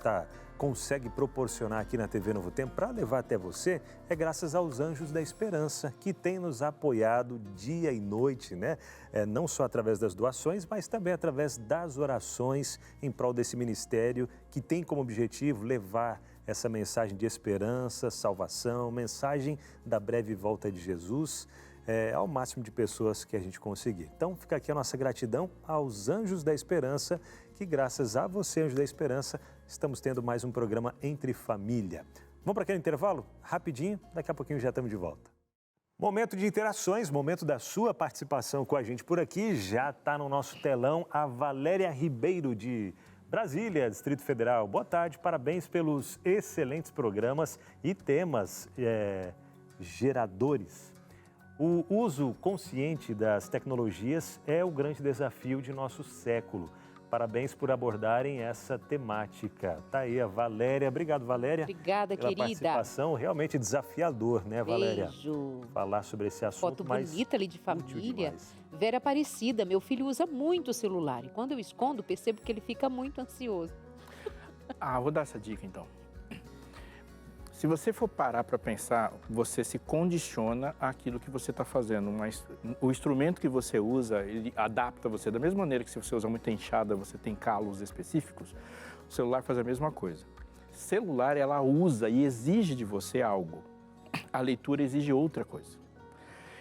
S1: consegue proporcionar aqui na TV Novo Tempo para levar até você é graças aos Anjos da Esperança, que tem nos apoiado dia e noite, né? Não só através das doações, mas também através das orações em prol desse ministério que tem como objetivo levar essa mensagem de esperança, salvação, mensagem da breve volta de Jesus ao máximo de pessoas que a gente conseguir. Então fica aqui a nossa gratidão aos Anjos da Esperança, que graças a você, Anjos da Esperança, estamos tendo mais um programa Entre Família. Vamos para aquele intervalo? Rapidinho, daqui a pouquinho já estamos de volta. Momento de interações, momento da sua participação com a gente por aqui. Já está no nosso telão a Valéria Ribeiro de Brasília, Distrito Federal. Boa tarde, parabéns pelos excelentes programas e temas geradores. O uso consciente das tecnologias é o grande desafio de nosso século. Parabéns por abordarem essa temática. Tá aí a Valéria. Obrigado, Valéria.
S2: Obrigada,
S1: pela
S2: querida.
S1: participação. Realmente desafiador, né, Valéria?
S2: Beijo.
S1: Falar sobre esse assunto.
S2: Foto bonita ali de família. Vera Aparecida, meu filho usa muito o celular e quando eu escondo, percebo que ele fica muito ansioso.
S3: Vou dar essa dica então. Se você for parar para pensar, você se condiciona àquilo que você está fazendo, mas o instrumento que você usa, ele adapta você. Da mesma maneira que se você usa muita enxada, você tem calos específicos, o celular faz a mesma coisa. Celular, ela usa e exige de você algo. A leitura exige outra coisa.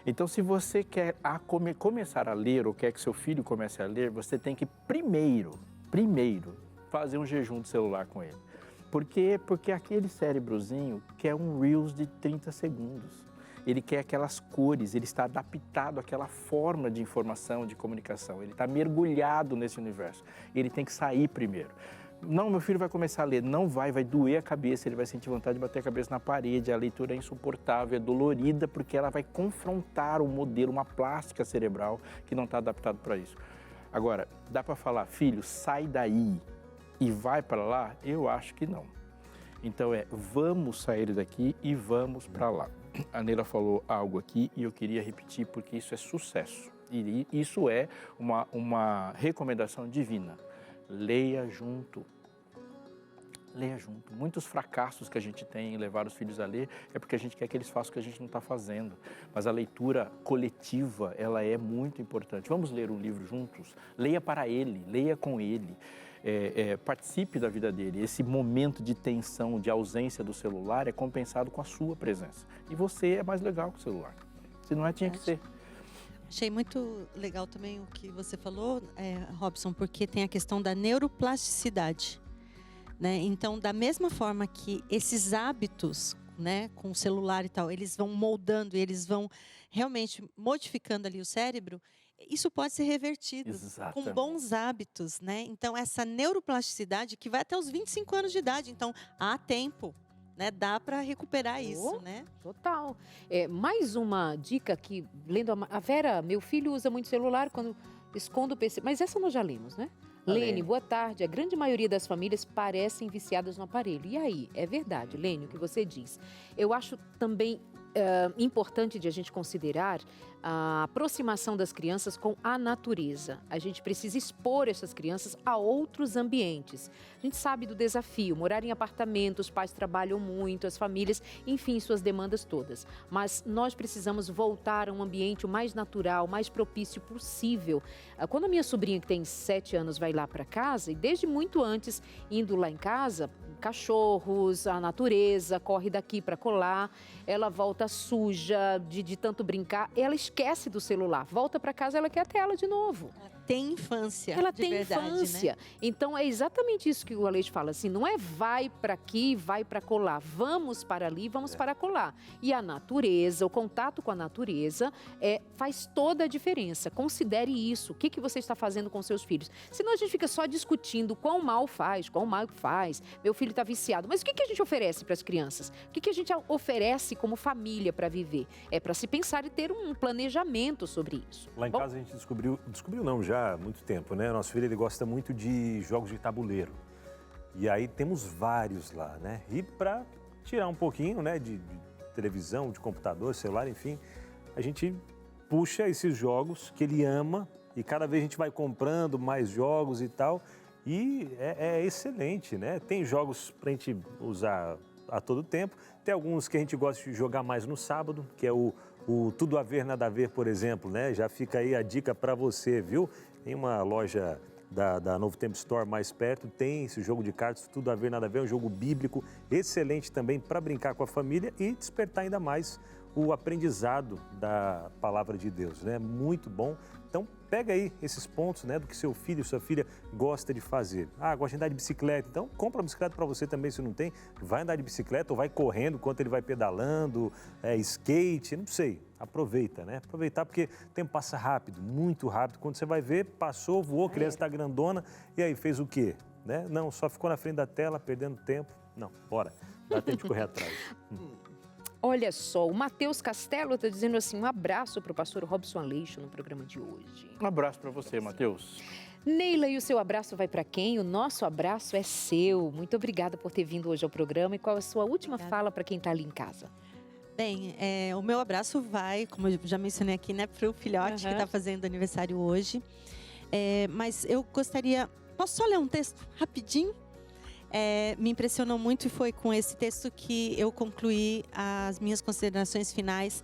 S3: Então, se você quer começar a ler ou quer que seu filho comece a ler, você tem que primeiro fazer um jejum de celular com ele. Por quê? Porque aquele cérebrozinho quer um Reels de 30 segundos. Ele quer aquelas cores, ele está adaptado àquela forma de informação, de comunicação. Ele está mergulhado nesse universo. Ele tem que sair primeiro. Não, meu filho vai começar a ler. Não vai doer a cabeça, ele vai sentir vontade de bater a cabeça na parede. A leitura é insuportável, é dolorida, porque ela vai confrontar um modelo, uma plástica cerebral que não está adaptado para isso. Agora, dá para falar, filho, sai daí e vai para lá? Eu acho que não. Então vamos sair daqui e vamos para lá. A Neila falou algo aqui e eu queria repetir porque isso é sucesso. E isso é uma recomendação divina. Leia junto. Leia junto. Muitos fracassos que a gente tem em levar os filhos a ler é porque a gente quer que eles façam o que a gente não está fazendo. Mas a leitura coletiva, ela é muito importante. Vamos ler um livro juntos? Leia para ele, leia com ele. Participe da vida dele. Esse momento de tensão, de ausência do celular é compensado com a sua presença. E você é mais legal que o celular. Se não é, tinha que ser.
S7: Achei muito legal também o que você falou, Robson, porque tem a questão da neuroplasticidade. Né? Então, da mesma forma que esses hábitos, né, com o celular e tal, eles vão moldando, eles vão realmente modificando ali o cérebro, isso pode ser revertido. Exatamente. Com bons hábitos, né? Então, essa neuroplasticidade que vai até os 25 anos de idade, então há tempo, né? Dá para recuperar isso, né?
S2: Total. Mais uma dica que, lendo a Vera, meu filho usa muito celular quando escondo o PC, mas essa nós já lemos, né? Lene, boa tarde. A grande maioria das famílias parecem viciadas no aparelho. E aí? É verdade, Lene, o que você diz. Eu acho também importante de a gente considerar a aproximação das crianças com a natureza. A gente precisa expor essas crianças a outros ambientes. A gente sabe do desafio, morar em apartamentos, os pais trabalham muito, as famílias, enfim, suas demandas todas. Mas nós precisamos voltar a um ambiente o mais natural, mais propício possível. Quando a minha sobrinha, que tem 7 anos, vai lá para casa, e desde muito antes, indo lá em casa, cachorros, a natureza, corre daqui para colar, ela volta suja de tanto brincar, ela esquece do celular, volta para casa, ela quer a tela de novo.
S7: Tem infância.
S2: Ela
S7: de
S2: tem
S7: verdade,
S2: infância.
S7: né?
S2: Então é exatamente isso que o Aleixo fala, assim, não é vai para aqui, vai para colar, vamos para ali, vamos para colar. E a natureza, o contato com a natureza faz toda a diferença. Considere isso. O que você está fazendo com seus filhos? Senão a gente fica só discutindo quão mal faz, meu filho está viciado. Mas o que a gente oferece para as crianças? O que a gente oferece como família para viver? É para se pensar e ter um planejamento sobre isso.
S1: Lá em casa a gente descobriu não, já há muito tempo, né? Nosso filho, ele gosta muito de jogos de tabuleiro. E aí temos vários lá, né? E para tirar um pouquinho, né, de televisão, de computador, celular, enfim, a gente puxa esses jogos que ele ama e cada vez a gente vai comprando mais jogos e tal. E é excelente, né? Tem jogos para a gente usar a todo tempo. Tem alguns que a gente gosta de jogar mais no sábado, que é o Tudo a Ver, Nada a Ver, por exemplo, né? Já fica aí a dica para você, viu? Em uma loja da Novo Tempo Store mais perto, tem esse jogo de cartas, Tudo a Ver, Nada a Ver, é um jogo bíblico, excelente também para brincar com a família e despertar ainda mais o aprendizado da palavra de Deus, né? Muito bom. Então, pega aí esses pontos, né, do que seu filho, sua filha gosta de fazer. Gosta de andar de bicicleta, então compra uma bicicleta para você também, se não tem. Vai andar de bicicleta ou vai correndo enquanto ele vai pedalando, skate, não sei. Aproveita, né? Aproveitar porque o tempo passa rápido, muito rápido. Quando você vai ver, passou, voou, a criança está grandona e aí fez o quê? Né? Não, só ficou na frente da tela, perdendo tempo. Não, bora, dá tempo de correr atrás.
S2: Olha só, o Matheus Castelo está dizendo assim, um abraço para o pastor Robson Aleixo no programa de hoje.
S3: Um abraço para você, Matheus.
S2: Neila, e o seu abraço vai para quem? O nosso abraço é seu. Muito obrigada por ter vindo hoje ao programa. E qual é a sua última fala para quem está ali em casa?
S7: Bem, o meu abraço vai, como eu já mencionei aqui, né, para o filhote que está fazendo aniversário hoje. Mas eu gostaria... Posso só ler um texto rapidinho? Me impressionou muito e foi com esse texto que eu concluí as minhas considerações finais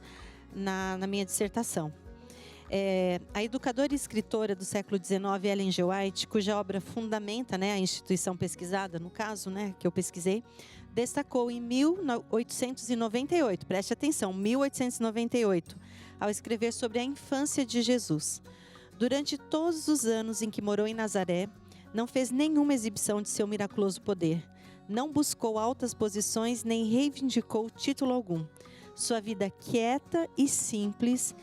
S7: na minha dissertação. A educadora e escritora do século XIX, Ellen G. White, cuja obra fundamenta, né, a instituição pesquisada, no caso, né, que eu pesquisei, destacou em 1898, preste atenção, 1898, ao escrever sobre a infância de Jesus. Durante todos os anos em que morou em Nazaré, não fez nenhuma exibição de seu miraculoso poder. Não buscou altas posições nem reivindicou título algum. Sua vida quieta e simples,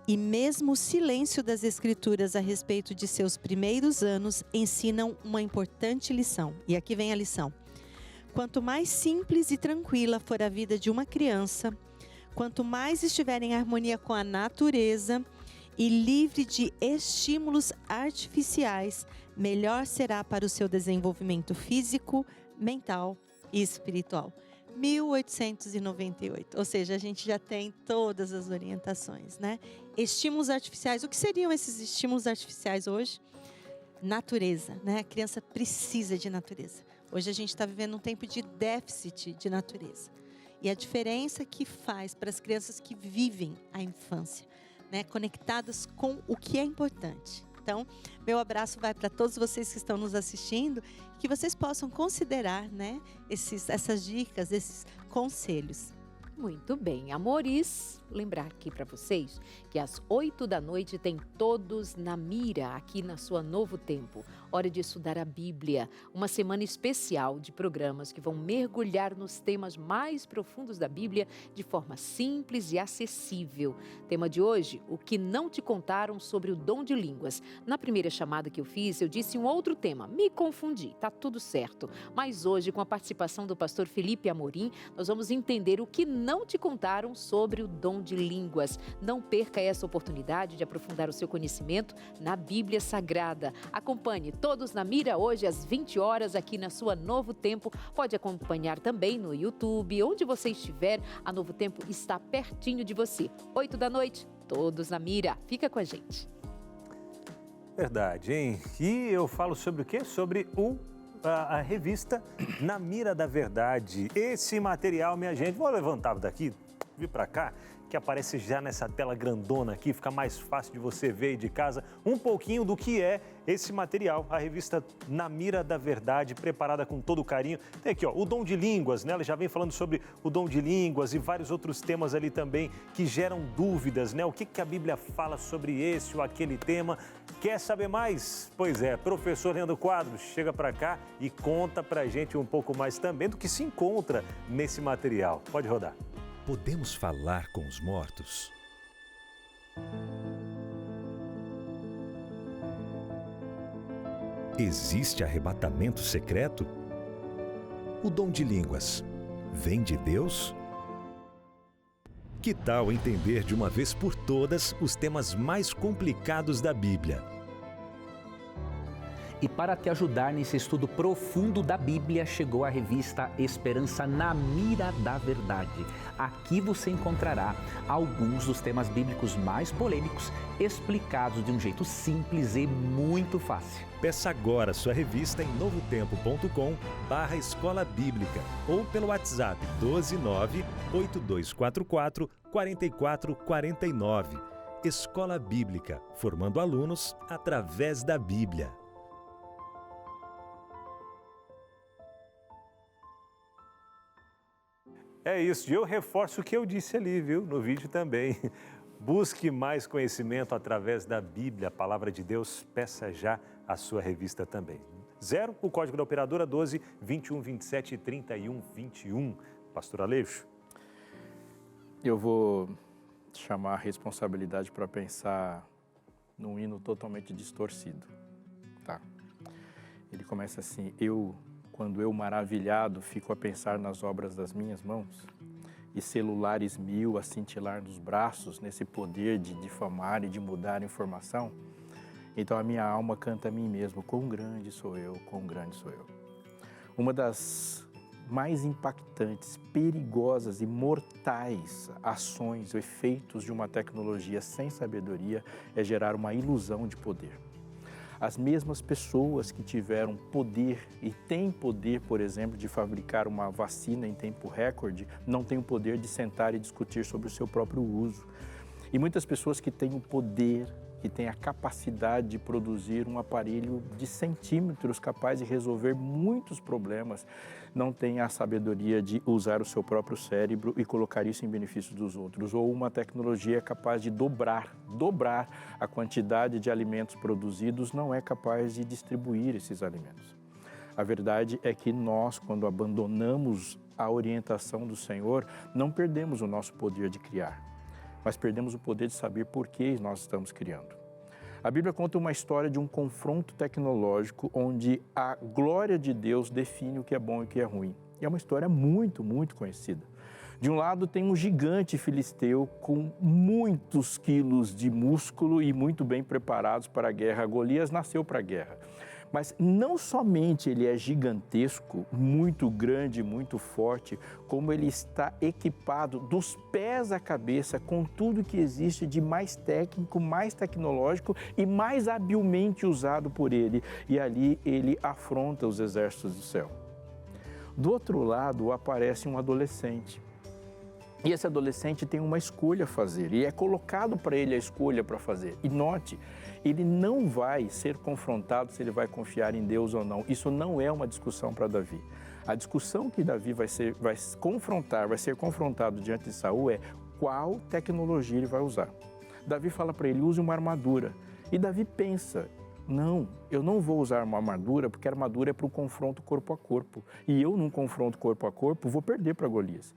S7: e mesmo o silêncio das Escrituras a respeito de seus primeiros anos ensinam uma importante lição. E aqui vem a lição. Quanto mais simples e tranquila for a vida de uma criança, quanto mais estiver em harmonia com a natureza e livre de estímulos artificiais, melhor será para o seu desenvolvimento físico, mental e espiritual. 1898, ou seja, a gente já tem todas as orientações, né? Estímulos artificiais, o que seriam esses estímulos artificiais hoje? Natureza, né? A criança precisa de natureza. Hoje a gente está vivendo um tempo de déficit de natureza. E a diferença que faz para as crianças que vivem a infância, né? Conectadas com o que é importante. Então, meu abraço vai para todos vocês que estão nos assistindo, que vocês possam considerar, né, essas dicas, esses conselhos.
S2: Muito bem, amores, lembrar aqui para vocês que às 8 da noite tem Todos na Mira, aqui na sua Novo Tempo. Hora de estudar a Bíblia, uma semana especial de programas que vão mergulhar nos temas mais profundos da Bíblia de forma simples e acessível. Tema de hoje, o que não te contaram sobre o dom de línguas. Na primeira chamada que eu fiz, eu disse um outro tema, me confundi, tá tudo certo. Mas hoje, com a participação do pastor Felipe Amorim, nós vamos entender o que não te contaram sobre o dom de línguas. Não perca essa oportunidade de aprofundar o seu conhecimento na Bíblia Sagrada. Acompanhe Todos na Mira hoje às 20 horas aqui na sua Novo Tempo. Pode acompanhar também no YouTube, onde você estiver. A Novo Tempo está pertinho de você. 8 da noite, todos na mira. Fica com a gente.
S1: Verdade, hein? E eu falo sobre o quê? Sobre a revista Na Mira da Verdade. Esse material, minha gente, vou levantar daqui, vir para cá, que aparece já nessa tela grandona aqui, fica mais fácil de você ver aí de casa um pouquinho do que é esse material, a revista Na Mira da Verdade, preparada com todo carinho. Tem aqui, ó, o dom de línguas, né? Ela já vem falando sobre o dom de línguas e vários outros temas ali também que geram dúvidas, né? O que a Bíblia fala sobre esse ou aquele tema? Quer saber mais? Pois é, professor Leandro Quadros, chega para cá e conta pra gente um pouco mais também do que se encontra nesse material. Pode rodar.
S16: Podemos falar com os mortos? Existe arrebatamento secreto? O dom de línguas vem de Deus? Que tal entender de uma vez por todas os temas mais complicados da Bíblia?
S17: E para te ajudar nesse estudo profundo da Bíblia, chegou a revista Esperança na Mira da Verdade. Aqui você encontrará alguns dos temas bíblicos mais polêmicos, explicados de um jeito simples e muito fácil.
S16: Peça agora sua revista em novotempo.com/escola bíblica ou pelo WhatsApp 12982444449. Escola Bíblica, formando alunos através da Bíblia.
S1: É isso, e eu reforço o que eu disse ali, viu, no vídeo também. Busque mais conhecimento através da Bíblia, a Palavra de Deus, peça já a sua revista também. 0, o código da operadora 12 21 27 31 21. Pastor Aleixo.
S3: Eu vou chamar a responsabilidade para pensar num hino totalmente distorcido. Tá. Ele começa assim: quando eu maravilhado fico a pensar nas obras das minhas mãos, e celulares 1000 a cintilar nos braços, nesse poder de difamar e de mudar a informação, então a minha alma canta a mim mesmo: quão grande sou eu, quão grande sou eu. Uma das mais impactantes, perigosas e mortais ações ou efeitos de uma tecnologia sem sabedoria é gerar uma ilusão de poder. As mesmas pessoas que tiveram poder e têm poder, por exemplo, de fabricar uma vacina em tempo recorde, não têm o poder de sentar e discutir sobre o seu próprio uso. E muitas pessoas que têm o poder, que têm a capacidade de produzir um aparelho de centímetros capaz de resolver muitos problemas, não têm a sabedoria de usar o seu próprio cérebro e colocar isso em benefício dos outros. Ou uma tecnologia capaz de dobrar a quantidade de alimentos produzidos, não é capaz de distribuir esses alimentos. A verdade é que nós, quando abandonamos a orientação do Senhor, não perdemos o nosso poder de criar, mas perdemos o poder de saber por que nós estamos criando. A Bíblia conta uma história de um confronto tecnológico onde a glória de Deus define o que é bom e o que é ruim. E é uma história muito, muito conhecida. De um lado tem um gigante filisteu com muitos quilos de músculo e muito bem preparados para a guerra. Golias nasceu para a guerra. Mas não somente ele é gigantesco, muito grande, muito forte, como ele está equipado dos pés à cabeça com tudo que existe de mais técnico, mais tecnológico e mais habilmente usado por ele. E ali ele afronta os exércitos do céu. Do outro lado aparece um adolescente. E esse adolescente tem uma escolha a fazer e é colocado para ele a escolha para fazer. E note, ele não vai ser confrontado se ele vai confiar em Deus ou não. Isso não é uma discussão para Davi. A discussão que Davi vai ser confrontado diante de Saul é qual tecnologia ele vai usar. Davi fala para ele: use uma armadura. E Davi pensa: não, eu não vou usar uma armadura porque a armadura é para o confronto corpo a corpo. E eu, num confronto corpo a corpo, vou perder para Golias.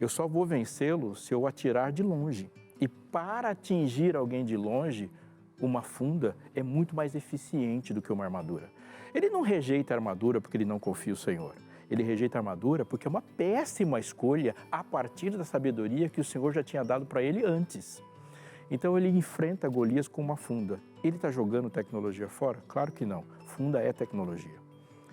S3: Eu só vou vencê-lo se eu atirar de longe. E para atingir alguém de longe, uma funda é muito mais eficiente do que uma armadura. Ele não rejeita a armadura porque ele não confia no Senhor. Ele rejeita a armadura porque é uma péssima escolha a partir da sabedoria que o Senhor já tinha dado para ele antes. Então ele enfrenta Golias com uma funda. Ele está jogando tecnologia fora? Claro que não. Funda é tecnologia.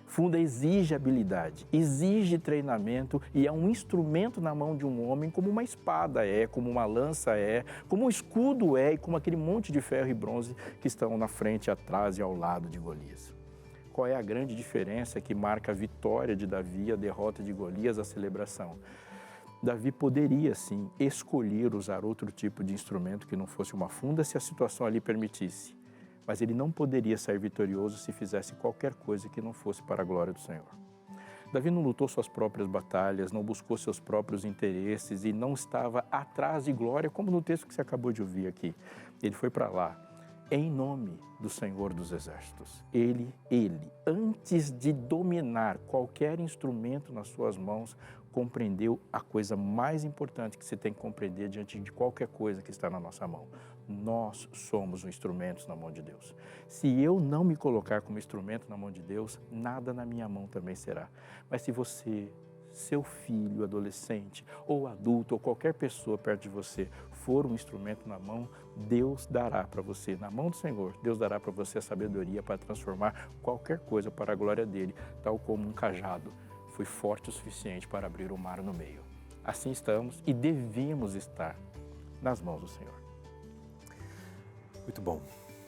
S3: Funda exige habilidade, exige treinamento e é um instrumento na mão de um homem como uma espada é, como uma lança é, como um escudo é e como aquele monte de ferro e bronze que estão na frente, atrás e ao lado de Golias. Qual é a grande diferença que marca a vitória de Davi, a derrota de Golias, a celebração? Davi poderia, sim, escolher usar outro tipo de instrumento que não fosse uma funda se a situação ali permitisse. Mas ele não poderia sair vitorioso se fizesse qualquer coisa que não fosse para a glória do Senhor. Davi não lutou suas próprias batalhas, não buscou seus próprios interesses e não estava atrás de glória, como no texto que você acabou de ouvir aqui. Ele foi para lá em nome do Senhor dos Exércitos. Ele, antes de dominar qualquer instrumento nas suas mãos, compreendeu a coisa mais importante que você tem que compreender diante de qualquer coisa que está na nossa mão. Nós somos instrumentos na mão de Deus. Se eu não me colocar como instrumento na mão de Deus, nada na minha mão também será. Mas se você, seu filho, adolescente ou adulto ou qualquer pessoa perto de você for um instrumento na mão, Deus dará para você, na mão do Senhor, Deus dará para você a sabedoria para transformar qualquer coisa para a glória dele, tal como um cajado foi forte o suficiente para abrir o mar no meio. Assim estamos e devemos estar nas mãos do Senhor.
S1: Muito bom.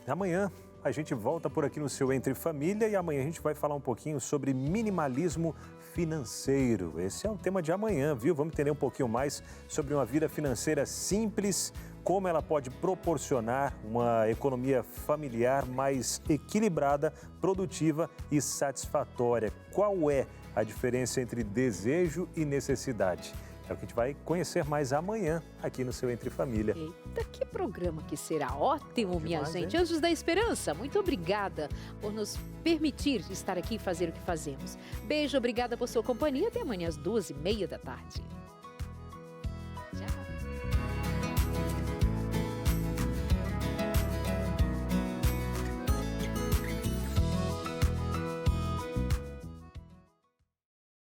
S1: Amanhã a gente volta por aqui no seu Entre Família e amanhã a gente vai falar um pouquinho sobre minimalismo financeiro. Esse é o tema de amanhã, viu? Vamos entender um pouquinho mais sobre uma vida financeira simples, como ela pode proporcionar uma economia familiar mais equilibrada, produtiva e satisfatória. Qual é a diferença entre desejo e necessidade? É o que a gente vai conhecer mais amanhã aqui no seu Entre Família.
S2: Eita, que programa que será ótimo, minha
S1: Demais,
S2: gente.
S1: hein?
S2: Anjos da Esperança, muito obrigada por nos permitir estar aqui e fazer o que fazemos. Beijo, obrigada por sua companhia. Até amanhã às 2h30 da tarde.